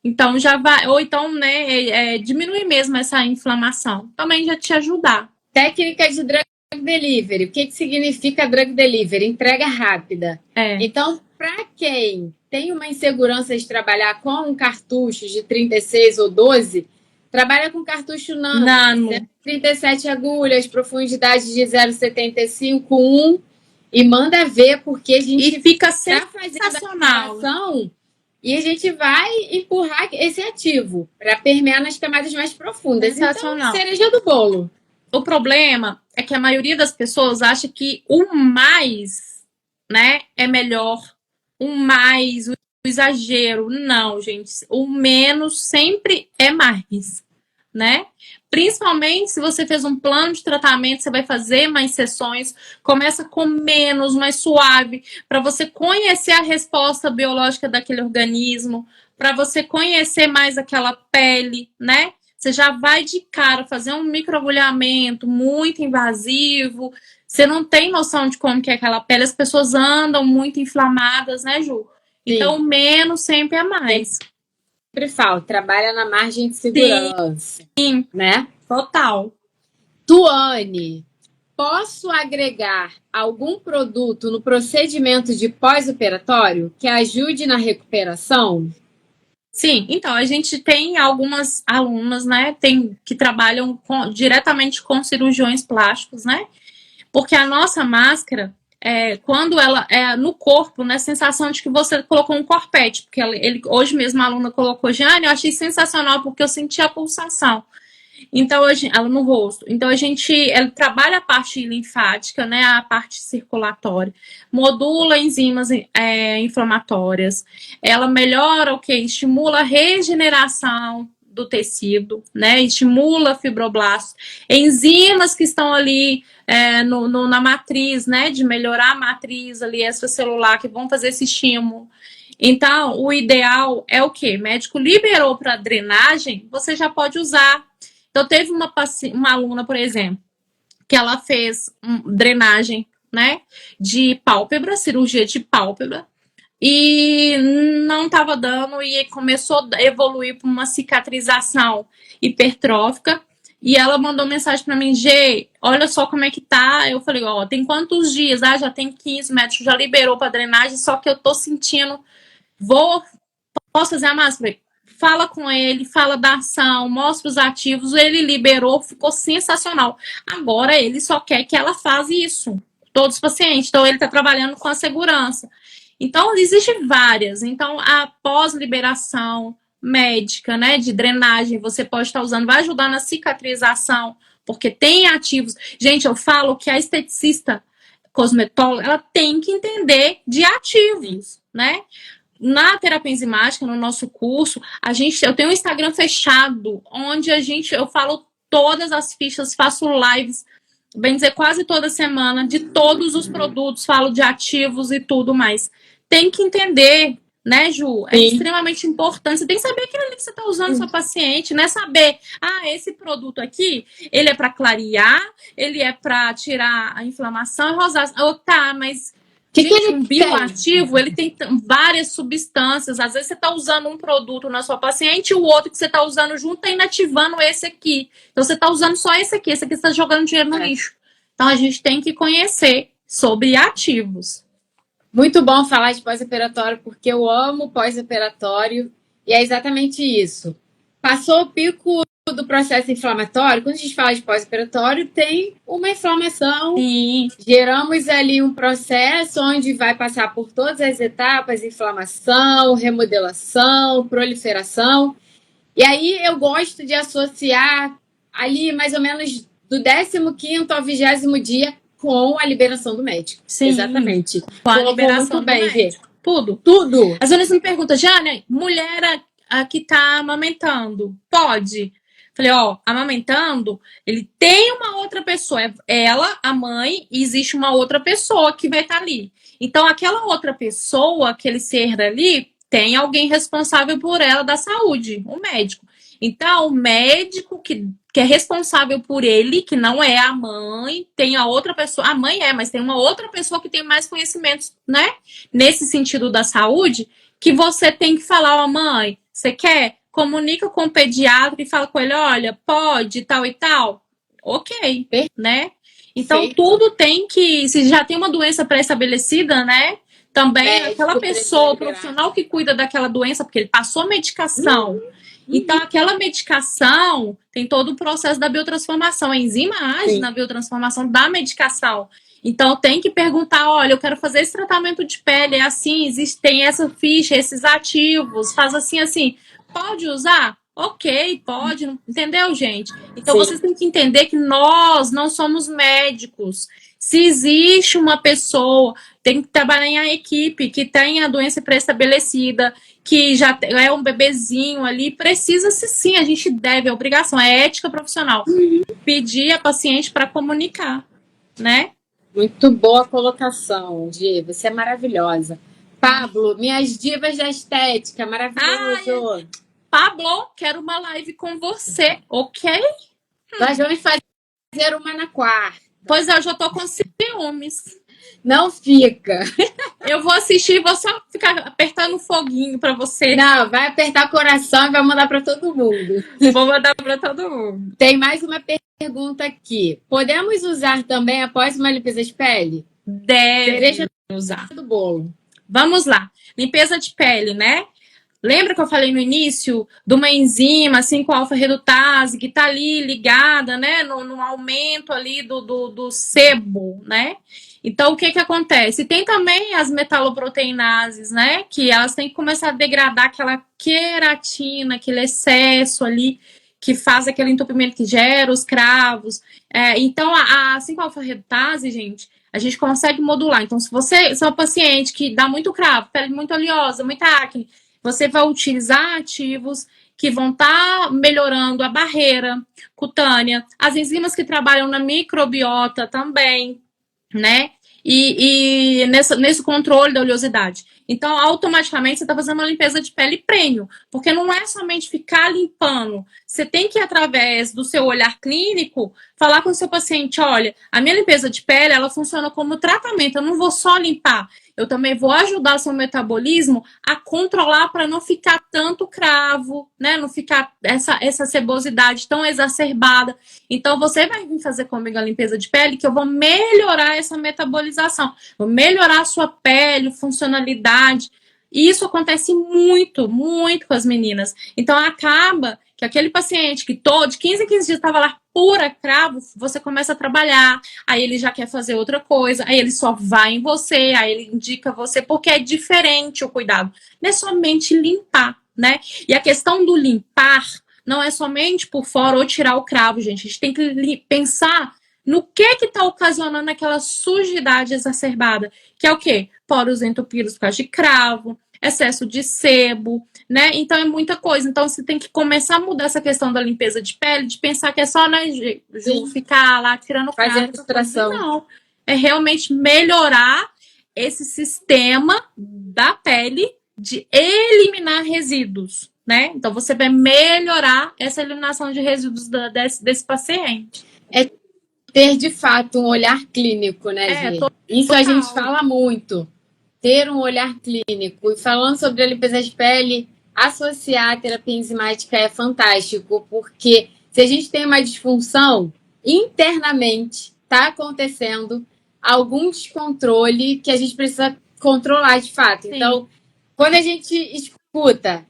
então já vai, ou então, né, diminuir mesmo essa inflamação, também já te ajudar. Técnica de drug delivery. O que significa drug delivery? Entrega rápida. Então, para quem tem uma insegurança de trabalhar com um cartucho de 36 ou 12, trabalha com cartucho nano. 137 agulhas, profundidade de 0,75, 1, e manda ver, porque a gente fica sensacional. E a gente vai empurrar esse ativo para permear nas camadas mais profundas. Sensacional. Então, cereja do bolo. O problema é que a maioria das pessoas acha que o mais, né, é melhor. O mais, o exagero. Não, gente. O menos sempre é mais, né? Principalmente se você fez um plano de tratamento, você vai fazer mais sessões, começa com menos, mais suave, para você conhecer a resposta biológica daquele organismo, para você conhecer mais aquela pele, né? Você já vai de cara fazer um microagulhamento muito invasivo. Você não tem noção de como que é aquela pele. As pessoas andam muito inflamadas, né, Ju? Então, menos sempre é mais. Sempre falo, trabalha na margem de segurança. Sim, né? Total. Tuane, posso agregar algum produto no procedimento de pós-operatório que ajude na recuperação? Sim, então a gente tem algumas alunas, né, que trabalham diretamente com cirurgiões plásticos, né? Porque a nossa máscara, quando ela é no corpo, né, sensação de que você colocou um corpete, porque hoje mesmo a aluna colocou, Jane, eu achei sensacional porque eu senti a pulsação. Então, ela no rosto. Então, ela trabalha a parte linfática, né, a parte circulatória, modula enzimas inflamatórias, ela melhora o que? Estimula a regeneração do tecido, né? Estimula fibroblastos, enzimas que estão ali na matriz, né? De melhorar a matriz ali extracelular, que vão fazer esse estímulo. Então, o ideal é o quê? O médico liberou para drenagem, você já pode usar. Então, teve uma aluna, por exemplo, que ela fez drenagem, né? De pálpebra, cirurgia de pálpebra, e não estava dando e começou a evoluir para uma cicatrização hipertrófica. E ela mandou mensagem para mim: Gê, olha só como é que tá. Eu falei: ó, tem quantos dias? Ah, já tem 15 metros, já liberou para drenagem, só que eu tô sentindo. Posso fazer a máscara? Fala com ele, fala da ação, mostra os ativos. Ele liberou, ficou sensacional. Agora ele só quer que ela faça isso. Todos os pacientes. Então ele está trabalhando com a segurança. Então existem várias. Então a pós-liberação médica, né, de drenagem, você pode estar usando, vai ajudar na cicatrização, porque tem ativos. Gente, eu falo que a esteticista cosmetóloga, ela tem que entender de ativos, né? Na terapia enzimática, no nosso curso, eu tenho um Instagram fechado, onde eu falo todas as fichas, faço lives, bem dizer, quase toda semana, de todos os produtos, falo de ativos e tudo mais. Tem que entender, né, Ju? É extremamente importante. Você tem que saber aquilo ali que você está usando no seu paciente, né? Saber, esse produto aqui, ele é para clarear, ele é para tirar a inflamação e rosar. Tá, mas um bioativo, ele tem várias substâncias. Às vezes você está usando um produto na sua paciente e o outro que você está usando junto está inativando esse aqui. Então você está usando só esse aqui você está jogando dinheiro no lixo. Então a gente tem que conhecer sobre ativos. Muito bom falar de pós-operatório, porque eu amo pós-operatório e é exatamente isso. Passou o pico do processo inflamatório, quando a gente fala de pós-operatório, tem uma inflamação. Sim. Geramos ali um processo onde vai passar por todas as etapas: inflamação, remodelação, proliferação. E aí eu gosto de associar ali mais ou menos do 15º ao 20º dia com a liberação do médico. Sim. Exatamente. Com a liberação do médico. Tudo. Às vezes me pergunta, Jane, mulher que tá amamentando, pode? Falei, amamentando, ele tem uma outra pessoa, ela, a mãe, e existe uma outra pessoa que vai estar ali. Então, aquela outra pessoa, aquele ser ali, tem alguém responsável por ela da saúde, o médico. Então, o médico que é responsável por ele, que não é a mãe, tem a outra pessoa, a mãe mas tem uma outra pessoa que tem mais conhecimentos, né? Nesse sentido da saúde, que você tem que falar, mãe, você quer? Comunica com o pediatra e fala com ele, olha, pode, tal e tal. Ok, né? Então, tudo tem que... Se já tem uma doença pré-estabelecida, né? Também aquela pessoa, o profissional que cuida daquela doença, porque ele passou medicação. Então, aquela medicação tem todo o processo da biotransformação. A enzima age na biotransformação da medicação. Então, tem que perguntar, olha, eu quero fazer esse tratamento de pele, é assim, tem essa ficha, esses ativos, faz assim, assim. Pode usar? Ok, pode. Entendeu, gente? Então, vocês têm que entender que nós não somos médicos. Se existe uma pessoa, tem que trabalhar em equipe que tem a doença pré-estabelecida, que já é um bebezinho ali, precisa-se sim, a gente deve, é obrigação, é ética profissional, pedir a paciente para comunicar, né? Muito boa colocação, Gi, você é maravilhosa. Pablo, minhas divas da estética, maravilhoso. Pablo, quero uma live com você, ok? Nós vamos fazer uma na quarta. Pois é, eu já tô com ciúmes. Não fica. Eu vou assistir e vou só ficar apertando o foguinho pra você. Não, vai apertar o coração e vai mandar pra todo mundo. Vou mandar pra todo mundo. Tem mais uma pergunta aqui. Podemos usar também após uma limpeza de pele? Deve usar. Do bolo. Vamos lá. Limpeza de pele, né? Lembra que eu falei no início de uma enzima, 5-alfa-redutase, que tá ali ligada, né, no aumento ali do sebo, né? Então, o que acontece? Tem também as metaloproteinases, né, que elas têm que começar a degradar aquela queratina, aquele excesso ali, que faz aquele entupimento que gera os cravos. Então, a 5-alfa-redutase, gente, a gente consegue modular. Então, se você é um paciente que dá muito cravo, pele muito oleosa, muita acne, você vai utilizar ativos que vão estar melhorando a barreira cutânea, as enzimas que trabalham na microbiota também, né? E nesse controle da oleosidade. Então, automaticamente, você está fazendo uma limpeza de pele premium, porque não é somente ficar limpando. Você tem que, através do seu olhar clínico, falar com o seu paciente, olha, a minha limpeza de pele, ela funciona como tratamento, eu não vou só limpar, eu também vou ajudar o seu metabolismo a controlar para não ficar tanto cravo, né? Não ficar essa sebosidade tão exacerbada. Então, você vai vir fazer comigo a limpeza de pele, que eu vou melhorar essa metabolização, vou melhorar a sua pele, funcionalidade. E isso acontece muito, muito com as meninas. Então, acaba que aquele paciente que de 15 em 15 dias estava lá pura cravo, você começa a trabalhar, aí ele já quer fazer outra coisa, aí ele só vai em você, aí ele indica você, porque é diferente o cuidado. Não é somente limpar, né? E a questão do limpar não é somente por fora ou tirar o cravo, gente. A gente tem que pensar no que está ocasionando aquela sujidade exacerbada, que é o quê? Poros entupidos por causa de cravo, excesso de sebo, né? Então é muita coisa. Então você tem que começar a mudar essa questão da limpeza de pele, de pensar que é só, né, Ju, ficar lá tirando cravo. Fazer a extração. Não. É realmente melhorar esse sistema da pele de eliminar resíduos, né? Então você vai melhorar essa eliminação de resíduos desse paciente. É ter de fato um olhar clínico, né, gente? Isso a gente fala muito. Ter um olhar clínico. E falando sobre a limpeza de pele, associar a terapia enzimática é fantástico, porque se a gente tem uma disfunção, internamente está acontecendo algum descontrole que a gente precisa controlar de fato. Sim. Então, quando a gente escuta,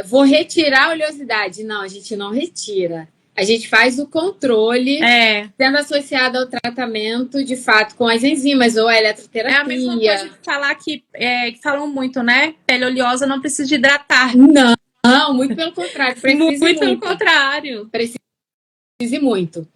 vou retirar a oleosidade. Não, a gente não retira. A gente faz o controle, sendo associado ao tratamento, de fato, com as enzimas ou a eletroterapia. É a mesma coisa de falar que falam muito, né? Pele oleosa não precisa de hidratar. Não, muito pelo contrário. Muito pelo contrário. Precise muito.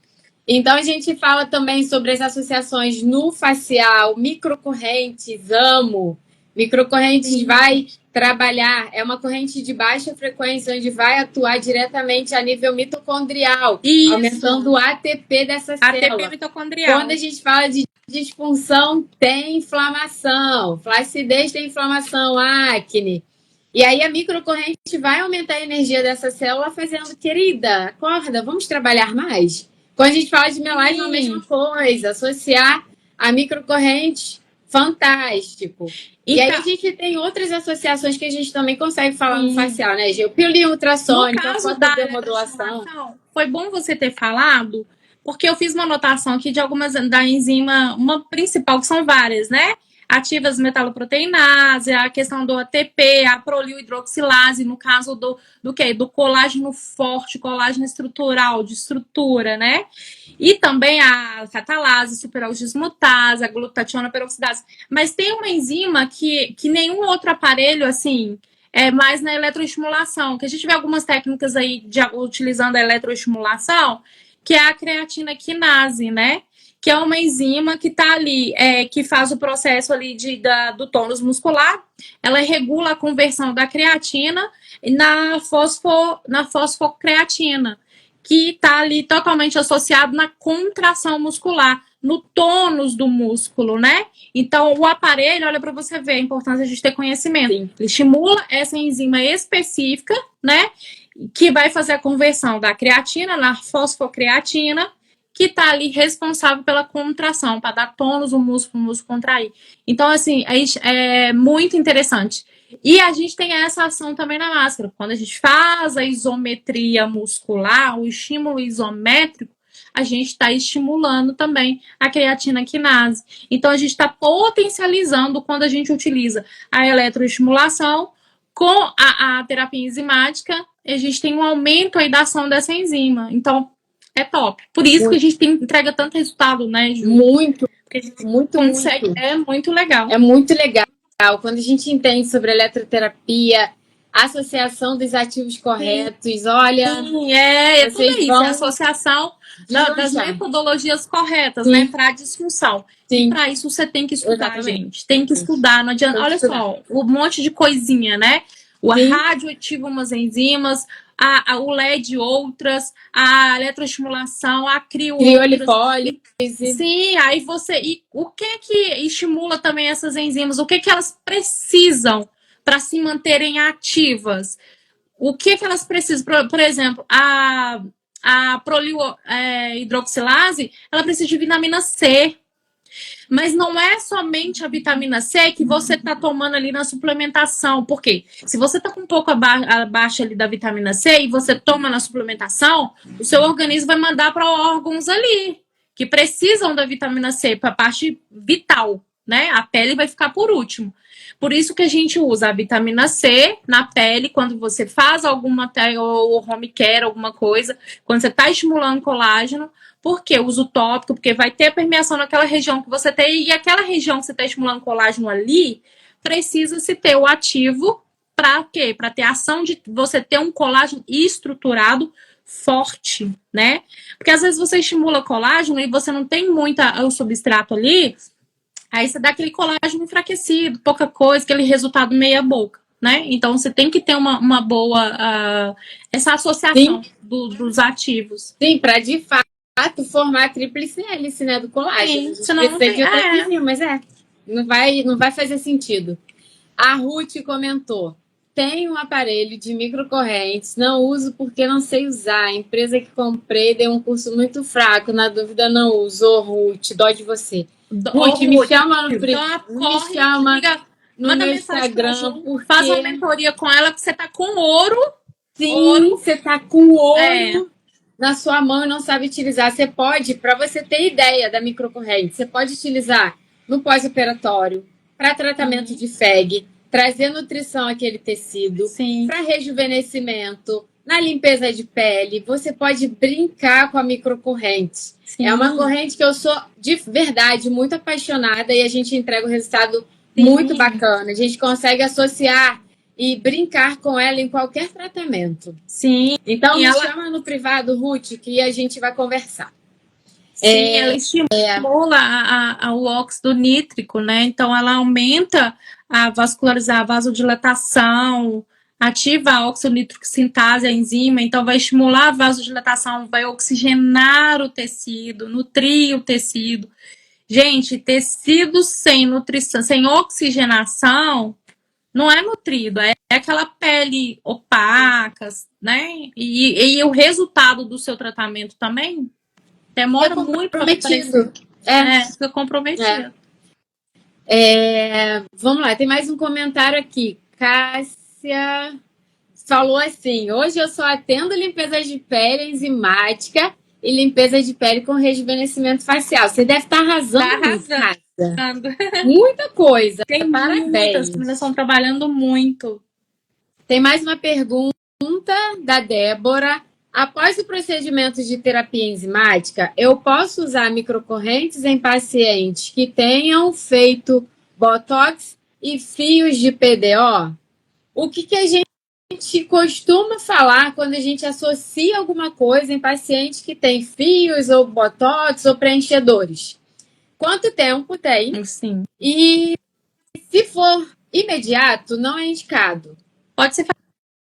Então, a gente fala também sobre as associações no facial, microcorrentes, amo. Microcorrentes vai trabalhar, é uma corrente de baixa frequência, onde vai atuar diretamente a nível mitocondrial, isso, aumentando o ATP dessa célula. ATP mitocondrial. Quando a gente fala de disfunção, tem inflamação, flacidez tem inflamação, acne. E aí a microcorrente vai aumentar a energia dessa célula, fazendo, querida, acorda, vamos trabalhar mais? Quando a gente fala de melasma, a mesma coisa, associar a microcorrente, fantástico. Então, e aí a gente tem outras associações que a gente também consegue falar no facial, né, Gil? Pílula ultrassônica, a fotobiomodulação. Foi bom você ter falado, porque eu fiz uma anotação aqui de algumas da enzima, uma principal, que são várias, né? Ativas metaloproteinase, a questão do ATP, a prolil hidroxilase, no caso do quê? Do colágeno forte, colágeno estrutural, de estrutura, né? E também a catalase, superaldismutase, a glutationa peroxidase. Mas tem uma enzima que nenhum outro aparelho, assim, é mais na eletroestimulação, que a gente vê algumas técnicas aí utilizando a eletroestimulação, que é a creatina quinase, né? Que é uma enzima que está ali, que faz o processo ali do tônus muscular, ela regula a conversão da creatina na fosfocreatina, que está ali totalmente associado na contração muscular, no tônus do músculo, né? Então, o aparelho, olha para você ver a importância de ter conhecimento. Sim. Ele estimula essa enzima específica, né? Que vai fazer a conversão da creatina na fosfocreatina, que está ali responsável pela contração, para dar tônus ao músculo, o músculo contrair. Então, assim, é muito interessante. E a gente tem essa ação também na máscara. Quando a gente faz a isometria muscular, o estímulo isométrico, a gente está estimulando também a creatina quinase. Então, a gente está potencializando quando a gente utiliza a eletroestimulação com a terapia enzimática, a gente tem um aumento aí da ação dessa enzima. Então, é top. Por isso que a gente entrega tanto resultado, né, Ju? Muito. Porque a gente consegue. Muito. É muito legal. É muito legal. Quando a gente entende sobre a eletroterapia, a associação dos ativos corretos, olha... Sim, tudo isso. É a associação das metodologias corretas, né, para a disfunção. Sim. Para isso você tem que estudar, gente. Tem que estudar. Não adianta. Olha só, um monte de coisinha, né? O Sim. rádio ativa umas enzimas, o LED outras, a eletroestimulação, a CRIO outras. Sim, aí você. E o que estimula também essas enzimas? O que elas precisam para se manterem ativas? O que elas precisam? Por exemplo, a hidroxilase, ela precisa de vitamina C. Mas não é somente a vitamina C que você está tomando ali na suplementação. Por quê? Se você está com um pouco abaixo ali da vitamina C e você toma na suplementação, o seu organismo vai mandar para órgãos ali que precisam da vitamina C para a parte vital, né? A pele vai ficar por último. Por isso que a gente usa a vitamina C na pele quando você faz alguma ou home care, alguma coisa, quando você está estimulando colágeno. Por que uso tópico? Porque vai ter permeação naquela região que você tem, e aquela região que você está estimulando colágeno ali, precisa se ter o ativo para quê? Para ter ação de você ter um colágeno estruturado forte, né? Porque às vezes você estimula colágeno e você não tem o substrato ali, aí você dá aquele colágeno enfraquecido, pouca coisa, aquele resultado meia boca, né? Então você tem que ter uma boa essa associação dos ativos. Sim, para de fato formar a tríplice hélice, né, do colágeno. Sim, senão não tem, mas não vai fazer sentido. A Ruth comentou: tem um aparelho de microcorrentes, não uso porque não sei usar. A empresa que comprei deu um curso muito fraco, na dúvida não uso. Ô, Ruth, dó de você. Ruth, me chama no manda meu Instagram, Instagram, porque... faz uma mentoria com ela, porque você tá com ouro. Sim, ouro. Você tá com ouro na sua mão e não sabe utilizar. Você pode, para você ter ideia da microcorrente, você pode utilizar no pós-operatório, para tratamento de FEG, trazer nutrição àquele tecido, para rejuvenescimento, na limpeza de pele. Você pode brincar com a microcorrente. Sim. É uma corrente que eu sou, de verdade, muito apaixonada, e a gente entrega um resultado muito bacana. A gente consegue associar e brincar com ela em qualquer tratamento. Sim. Então, me chama no privado, Ruth, que a gente vai conversar. Sim, ela estimula o óxido nítrico, né? Então, ela aumenta vascularizar a vasodilatação, ativa a óxido-nítrico sintase, a enzima, então vai estimular a vasodilatação, vai oxigenar o tecido, nutrir o tecido. Gente, tecido sem nutrição, sem oxigenação, não é nutrido, é aquela pele opaca, né? E o resultado do seu tratamento também demora muito para comprometido. Fica comprometido. Vamos lá, tem mais um comentário aqui. Cássia falou assim: hoje eu só atendo limpeza de pele enzimática e limpeza de pele com rejuvenescimento facial. Você deve estar arrasando. Muita coisa. Tem parabéns. As meninas estão trabalhando muito. Tem mais uma pergunta da Débora. Após o procedimento de terapia enzimática, eu posso usar microcorrentes em pacientes que tenham feito botox e fios de PDO? O que a gente costuma falar quando a gente associa alguma coisa em pacientes que têm fios ou botox ou preenchedores? Quanto tempo tem? Sim. E se for imediato, não é indicado. Pode se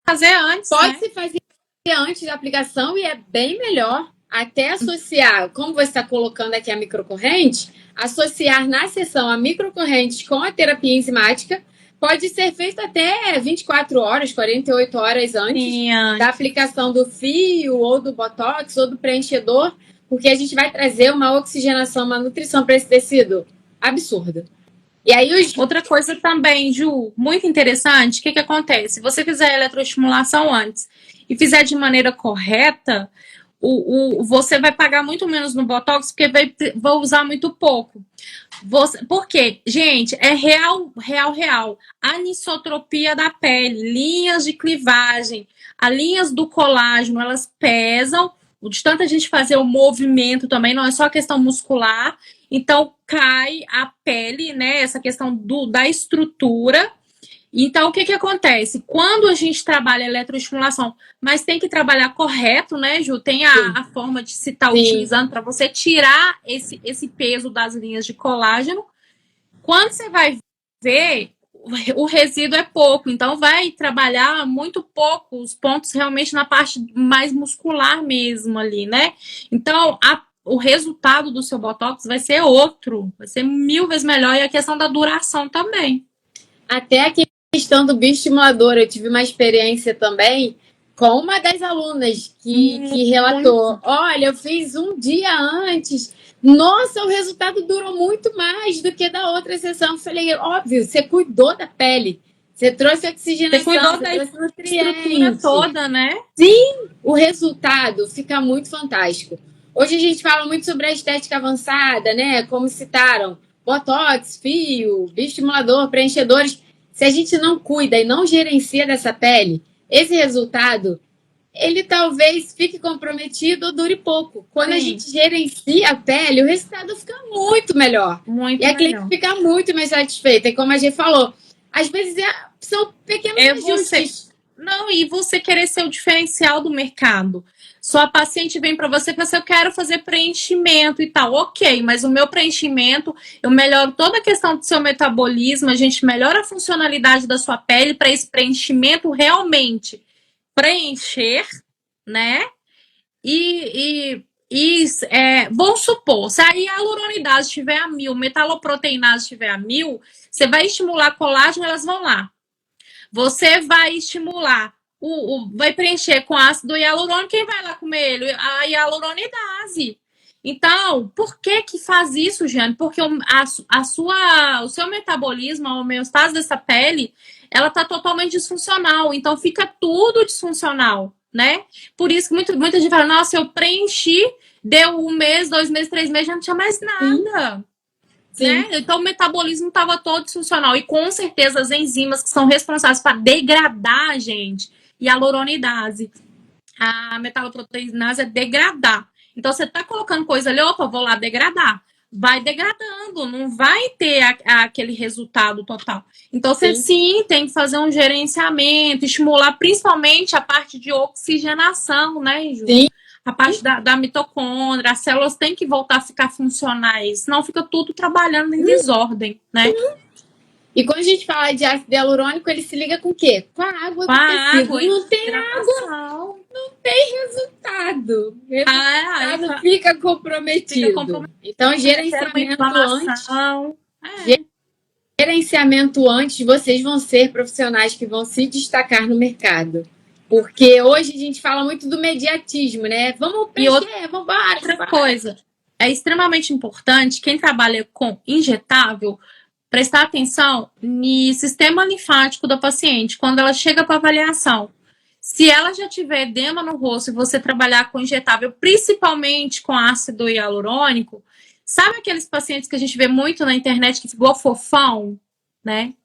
fazer antes. Pode se fazer antes da aplicação, e é bem melhor até associar, como você está colocando aqui a microcorrente, associar na sessão a microcorrente com a terapia enzimática. Pode ser feito até 24 horas, 48 horas antes da aplicação do fio, ou do botox, ou do preenchedor, porque a gente vai trazer uma oxigenação, uma nutrição para esse tecido absurda. E aí Outra coisa também, Ju, muito interessante, o que acontece? Se você fizer a eletroestimulação antes e fizer de maneira correta, você vai pagar muito menos no botox, porque vai usar muito pouco. Por quê? Gente, é real. Anisotropia da pele, linhas de clivagem, as linhas do colágeno, elas pesam. De tanta gente fazer o movimento também, não é só questão muscular. Então, cai a pele, né? Essa questão da estrutura. Então, o que acontece? Quando a gente trabalha eletroestimulação, mas tem que trabalhar correto, né, Ju? Tem a forma de se estar utilizando para você tirar esse peso das linhas de colágeno. Quando você vai ver, o resíduo é pouco, então vai trabalhar muito pouco os pontos realmente na parte mais muscular mesmo ali, né? Então, o resultado do seu Botox vai ser outro, vai ser 1000 vezes melhor, e a questão da duração também. Até a questão do bioestimulador, eu tive uma experiência também com uma das alunas que relatou: olha, eu fiz um dia antes, nossa, o resultado durou muito mais do que da outra sessão. Eu falei, óbvio, você cuidou da pele, você trouxe oxigenação, Você cuidou da trouxe estrutura nutrientes. toda, né? Sim, o resultado fica muito fantástico. Hoje a gente fala muito sobre a estética avançada, né? Como citaram, botox, fio, bioestimulador, preenchedores. Se a gente não cuida e não gerencia dessa pele, esse resultado, ele talvez fique comprometido ou dure pouco. Quando a gente gerencia a pele, o resultado fica muito melhor. Muito e a cliente fica muito mais satisfeita. E como a gente falou, às vezes são pequenos ajustes. Não, e você querer ser o diferencial do mercado. Sua paciente vem para você e fala assim, eu quero fazer preenchimento e tal. Ok, mas o meu preenchimento, eu melhoro toda a questão do seu metabolismo, a gente melhora a funcionalidade da sua pele para esse preenchimento realmente preencher, né? Vamos supor, se a hialuronidase estiver a 1000, metaloproteinase estiver a 1000, você vai estimular colágeno, elas vão lá. Você vai estimular, vai preencher com ácido hialurônico, quem vai lá comer ele? A hialuronidase. Então, por que faz isso, Jane? Porque o seu metabolismo, a homeostase dessa pele, ela tá totalmente disfuncional. Então, fica tudo disfuncional, né? Por isso que muita gente fala, nossa, eu preenchi, deu 1 mês, 2 meses, 3 meses, já não tinha mais nada. Né? Então o metabolismo estava todo disfuncional. E com certeza as enzimas que são responsáveis para degradar, gente, hialuronidase, a metaloproteinase é degradar. Então você tá colocando coisa ali, opa, vou lá degradar. Vai degradando, não vai ter aquele resultado total. Então você sim tem que fazer um gerenciamento, estimular principalmente a parte de oxigenação, né, Ju? Sim. A parte da mitocôndria, as células têm que voltar a ficar funcionais, senão fica tudo trabalhando em desordem, né? E quando a gente fala de ácido hialurônico, ele se liga com o quê? Com a água do tecido. Não tem água, não tem resultado. O resultado fica comprometido. Então, gerenciamento antes, vocês vão ser profissionais que vão se destacar no mercado. Porque hoje a gente fala muito do mediatismo, né? Vamos preencher, vamos embora. Outra coisa, é extremamente importante, quem trabalha com injetável, prestar atenção no sistema linfático da paciente, quando ela chega para avaliação. Se ela já tiver edema no rosto e você trabalhar com injetável, principalmente com ácido hialurônico, sabe aqueles pacientes que a gente vê muito na internet que ficou fofão, né?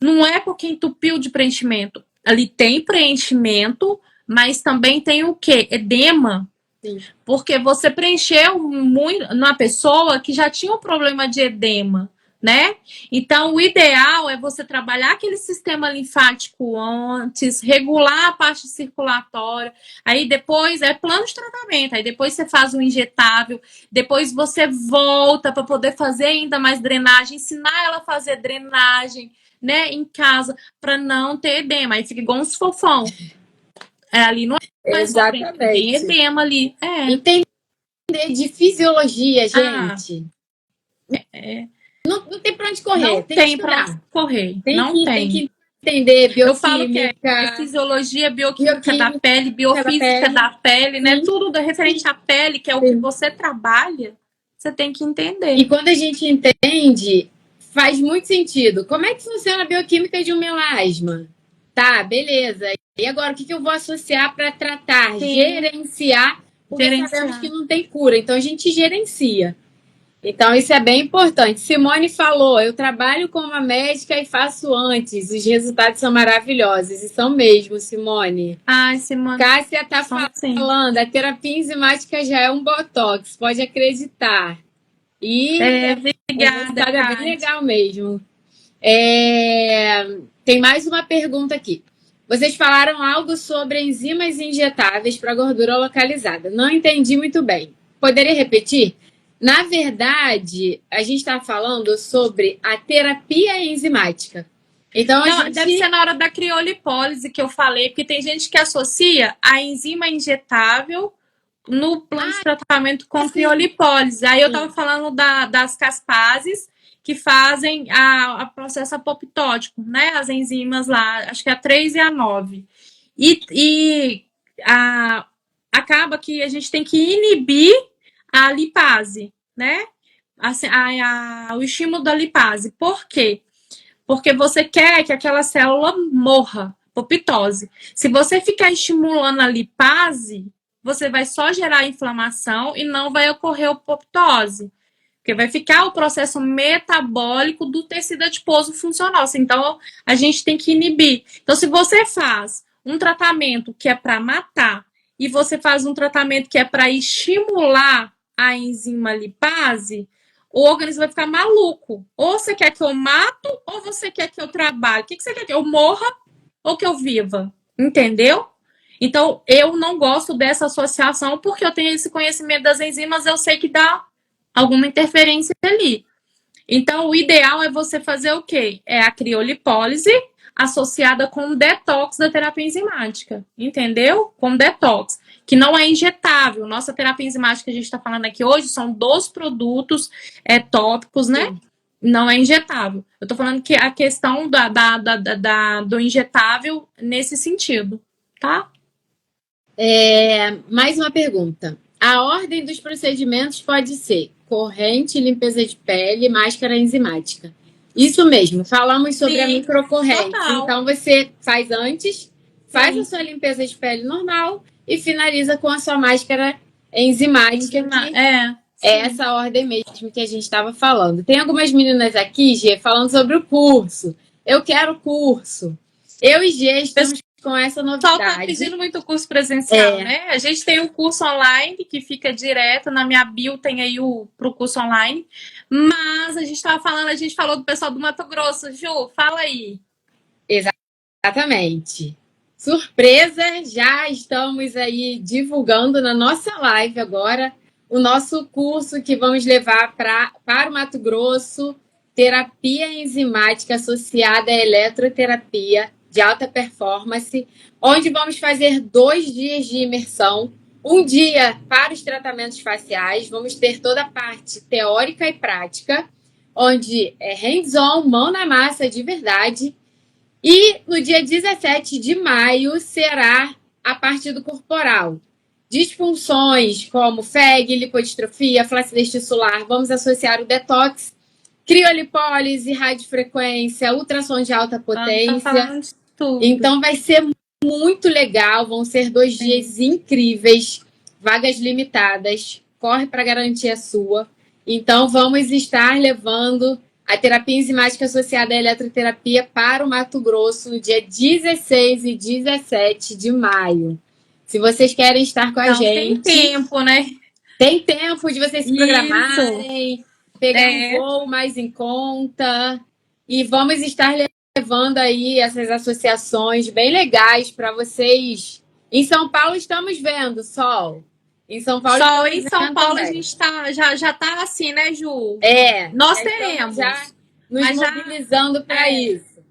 Não é porque entupiu de preenchimento. Ali tem preenchimento, mas também tem o quê? Edema. Sim. Porque você preencheu muito na pessoa que já tinha um problema de edema, né? Então, o ideal é você trabalhar aquele sistema linfático antes, regular a parte circulatória, aí depois é plano de tratamento, aí depois você faz o injetável, depois você volta para poder fazer ainda mais drenagem, ensinar ela a fazer drenagem, né, em casa, para não ter edema. Aí fica igual uns fofão. Ali não é mais exatamente. Tem edema ali. Entender de fisiologia, gente. Não tem pra onde correr. Não tem pra onde correr. Tem que entender bioquímica. Eu falo que é fisiologia, bioquímica da pele, biofísica da pele, né? Tudo referente à pele, que é o que você trabalha, você tem que entender. E quando a gente entende, faz muito sentido. Como é que funciona a bioquímica de um melasma? Tá, beleza. E agora, o que eu vou associar para tratar? Gerenciar, porque sabemos que não tem cura. Então, a gente gerencia. Então, isso é bem importante. Simone falou, eu trabalho como uma médica e faço antes. Os resultados são maravilhosos. E são mesmo, Simone. Ai, Simone. Cássia tá falando, a terapia enzimática já é um botox, pode acreditar. E obrigada, é bem legal mesmo. Tem mais uma pergunta aqui. Vocês falaram algo sobre enzimas injetáveis para gordura localizada. Não entendi muito bem. Poderia repetir? Na verdade, a gente está falando sobre a terapia enzimática. Então a Não, gente... deve ser na hora da criolipólise que eu falei, porque tem gente que associa a enzima injetável no plano de tratamento com criolipólise. Aí eu tava falando das caspases que fazem a processo apoptótico, né? As enzimas lá, acho que é a 3 e a 9. E acaba que a gente tem que inibir a lipase, né? O estímulo da lipase. Por quê? Porque você quer que aquela célula morra, apoptose. Se você ficar estimulando a lipase, você vai só gerar inflamação e não vai ocorrer apoptose. Porque vai ficar o processo metabólico do tecido adiposo funcional. Então, a gente tem que inibir. Então, se você faz um tratamento que é para matar e você faz um tratamento que é para estimular a enzima lipase, o organismo vai ficar maluco. Ou você quer que eu mato, ou você quer que eu trabalhe. O que você quer que eu morra ou que eu viva? Entendeu? Então, eu não gosto dessa associação porque eu tenho esse conhecimento das enzimas, eu sei que dá alguma interferência ali. Então, o ideal é você fazer o quê? É a criolipólise associada com o detox da terapia enzimática, entendeu? Com detox, que não é injetável. Nossa terapia enzimática que a gente está falando aqui hoje são 2 produtos tópicos, né? Sim. Não é injetável. Eu estou falando que a questão do injetável nesse sentido, tá? Mais uma pergunta. A ordem dos procedimentos pode ser corrente, limpeza de pele, máscara enzimática. Isso mesmo, falamos sobre a microcorrente. Total. Então, você faz antes, faz a sua limpeza de pele normal e finaliza com a sua máscara enzimática. É essa ordem mesmo que a gente estava falando. Tem algumas meninas aqui, Gê, falando sobre o curso. Eu quero curso. Eu e Gê estamos com essa novidade. O pessoal tá pedindo muito curso presencial, né? A gente tem o curso online que fica direto na minha bio, tem aí pro curso online. Mas a gente falou do pessoal do Mato Grosso. Ju, fala aí. Exatamente. Surpresa, já estamos aí divulgando na nossa live agora o nosso curso que vamos levar para o Mato Grosso, terapia enzimática associada à eletroterapia de alta performance, onde vamos fazer 2 dias de imersão, um dia para os tratamentos faciais, vamos ter toda a parte teórica e prática, onde é hands-on, mão na massa de verdade, e no dia 17 de maio será a parte do corporal. Disfunções como FEG, lipodistrofia, flacidez tissular, vamos associar o detox, criolipólise, radiofrequência, ultrassom de alta potência. Então vai ser muito legal, vão ser 2 dias incríveis, vagas limitadas, corre para garantir a sua. Então vamos estar levando a terapia enzimática associada à eletroterapia para o Mato Grosso no dia 16 e 17 de maio. Se vocês querem estar com a gente... Tem tempo, né? Tem tempo de vocês se programarem, pegar um voo mais em conta. E vamos estar levando aí essas associações bem legais para vocês. Em São Paulo estamos vendo, Sol. Em São Paulo, em São Paulo também. A gente já tá assim, né, Ju? Nós teremos. Já nos mobilizando para isso.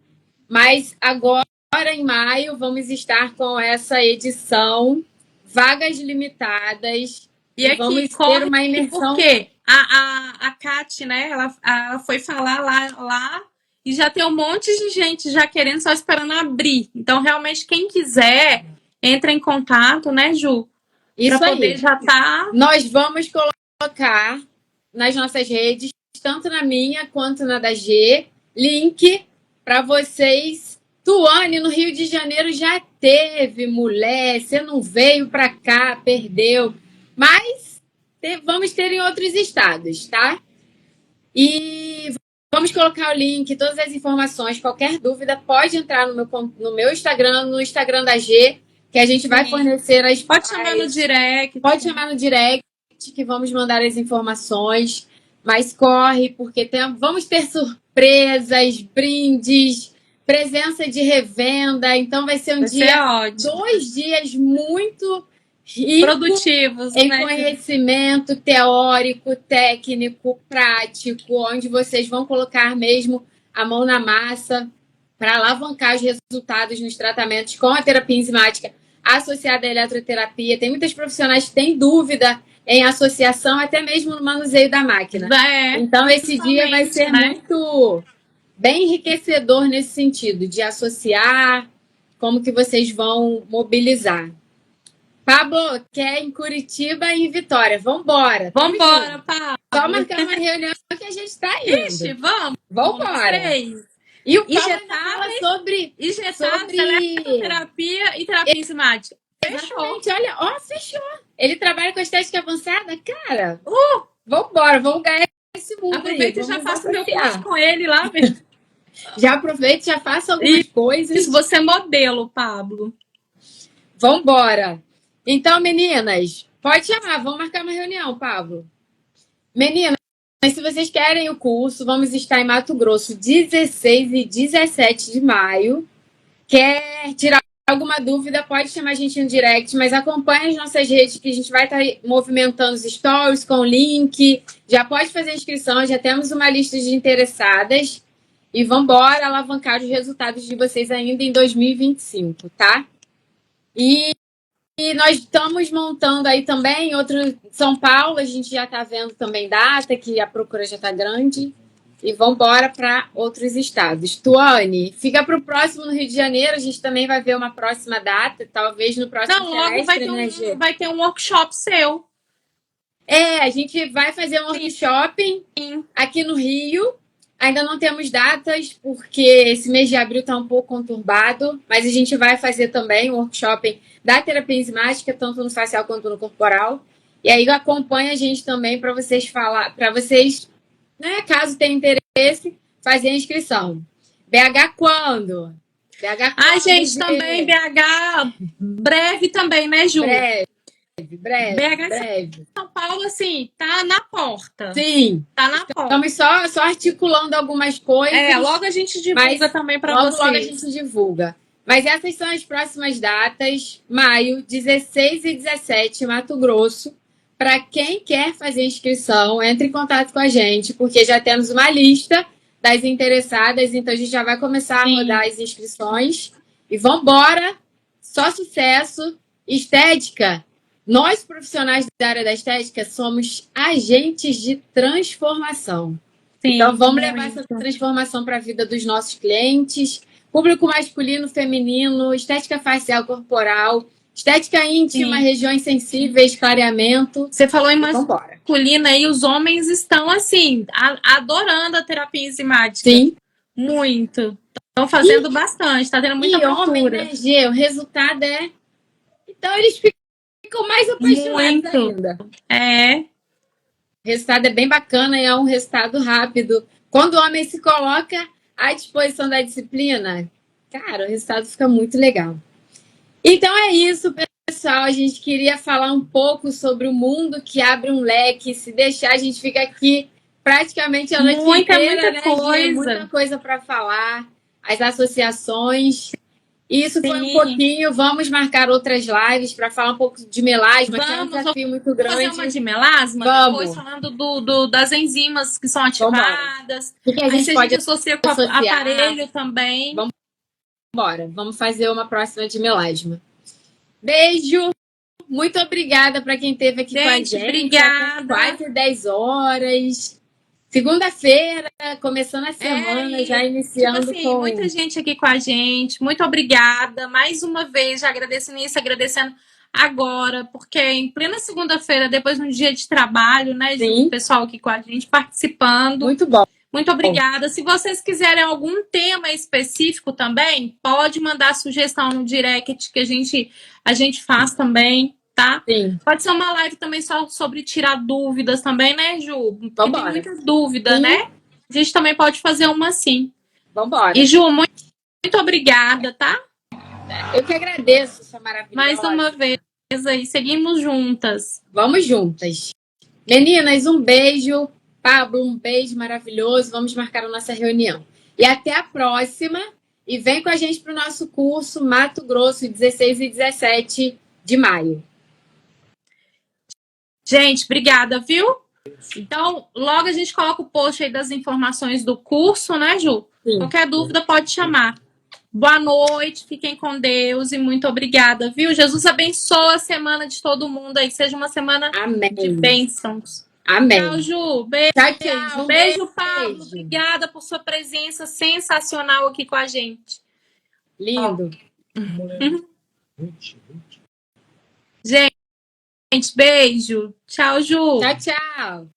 Mas agora, em maio, vamos estar com essa edição, vagas limitadas. E aqui, vamos ter uma imersão. Porque a Kat, né, ela foi falar lá e já tem um monte de gente já querendo, só esperando abrir. Então, realmente, quem quiser, entra em contato, né, Ju? Isso para poder já tá. Nós vamos colocar nas nossas redes, tanto na minha quanto na da G, link para vocês. Tuane, no Rio de Janeiro já teve, mulher, você não veio para cá, perdeu. Mas vamos ter em outros estados, tá? E vamos colocar o link, todas as informações. Qualquer dúvida, pode entrar no meu Instagram, no Instagram da G, que a gente vai fornecer as... Pode chamar no direct. Pode chamar no direct, que vamos mandar as informações. Mas corre, porque vamos ter surpresas, brindes, presença de revenda. Então vai ser 2 dias muito produtivos, em conhecimento teórico, técnico, prático, onde vocês vão colocar mesmo a mão na massa para alavancar os resultados nos tratamentos com a terapia enzimática associada à eletroterapia. Tem muitas profissionais que têm dúvida em associação, até mesmo no manuseio da máquina. Então, esse dia vai ser muito bem enriquecedor nesse sentido, de associar, como que vocês vão mobilizar. Pablo, quer em Curitiba e em Vitória. Vambora. Vambora, Pablo. Só marcar uma reunião que a gente tá indo. Ixi, vamos. Vambora. E o Pablo fala sobre eletroterapia e terapia enzimática. Exatamente, olha, ó, fechou. Ele trabalha com estética avançada, cara. Vambora, vamos ganhar esse mundo. Aproveita e já faça o meu curso com ele lá. Já aproveita e já faça algumas coisas. Isso, você é modelo, Pablo. Vambora. Então, meninas, pode chamar, vamos marcar uma reunião, Pablo. Meninas, se vocês querem o curso, vamos estar em Mato Grosso 16 e 17 de maio. Quer tirar alguma dúvida, pode chamar a gente no direct, mas acompanhe as nossas redes que a gente vai estar movimentando os stories com o link. Já pode fazer a inscrição, já temos uma lista de interessadas. E vamos embora alavancar os resultados de vocês ainda em 2025, tá? E nós estamos montando aí também outro São Paulo, a gente já está vendo também data, que a procura já está grande. E vamos embora para outros estados. Tuane, fica para o próximo no Rio de Janeiro, a gente também vai ver uma próxima data, talvez no próximo semestre. Logo vai ter um workshop seu. A gente vai fazer um workshop aqui no Rio. Ainda não temos datas, porque esse mês de abril está um pouco conturbado, mas a gente vai fazer também um workshop da terapia enzimática, tanto no facial quanto no corporal. E aí acompanha a gente também para vocês falar, para vocês, né, caso tenha interesse, fazer a inscrição. BH quando? Gente, também BH breve também, né, Ju? Breve. São Paulo, assim, tá na porta. Sim. Tá na porta. Estamos só articulando algumas coisas. Logo a gente divulga também para vocês. Logo a gente divulga. Mas essas são as próximas datas. Maio, 16 e 17, Mato Grosso. Para quem quer fazer inscrição, entre em contato com a gente, porque já temos uma lista das interessadas, então a gente já vai começar a rodar as inscrições. E vamos embora. Só sucesso. Estética. Nós, profissionais da área da estética, somos agentes de transformação. Sim, então, vamos levar essa transformação para a vida dos nossos clientes. Público masculino, feminino, estética facial, corporal, estética íntima, regiões sensíveis, clareamento. Você falou em masculina e os homens estão, assim, adorando a terapia enzimática. Sim. Muito. Estão fazendo bastante, está tendo muita procura. Homem, né, Gê? O resultado é... Então, eles ficam mais apaixonados ainda. O resultado é bem bacana e é um resultado rápido. Quando o homem se coloca à disposição da disciplina, cara, o resultado fica muito legal. Então é isso, pessoal. A gente queria falar um pouco sobre o mundo que abre um leque. Se deixar, a gente fica aqui praticamente a noite inteira, né, muita coisa para falar. As associações... Isso foi um pouquinho. Vamos marcar outras lives para falar um pouco de melasma, que é um desafio muito grande. Fazer uma de melasma, depois falando das enzimas que são ativadas. Que a gente pode associar com o aparelho também. Vamos fazer uma próxima de melasma. Beijo! Muito obrigada para quem esteve aqui com a gente. Obrigada. Quase 10 horas. Segunda-feira, começando a semana, já iniciando com... Muita gente aqui com a gente. Muito obrigada. Mais uma vez, já agradecendo isso, agradecendo agora, porque em plena segunda-feira, depois de um dia de trabalho, né, o pessoal aqui com a gente participando. Muito bom. Muito obrigada. Se vocês quiserem algum tema específico também, pode mandar sugestão no direct que a gente faz também. Tá? Sim. Pode ser uma live também só sobre tirar dúvidas também, né, Ju? Porque tem muita dúvida, né? A gente também pode fazer uma assim. Vambora. E, Ju, muito obrigada, tá? Eu que agradeço, sua maravilhosa. Mais uma vez aí, seguimos juntas. Vamos juntas. Meninas, um beijo. Pablo, um beijo maravilhoso. Vamos marcar a nossa reunião. E até a próxima. E vem com a gente para o nosso curso Mato Grosso, 16 e 17 de maio. Gente, obrigada, viu? Então, logo a gente coloca o post aí das informações do curso, né, Ju? Sim. Qualquer dúvida pode chamar. Boa noite, fiquem com Deus e muito obrigada, viu? Jesus abençoe a semana de todo mundo aí, seja uma semana de Amém. bênçãos. Amém. Tchau, Ju. Beijo. Tchau. Um Beijo, Pablo. beijo. Obrigada por sua presença sensacional aqui com a gente. Lindo. Gente, beijo. Tchau, Ju. Tchau.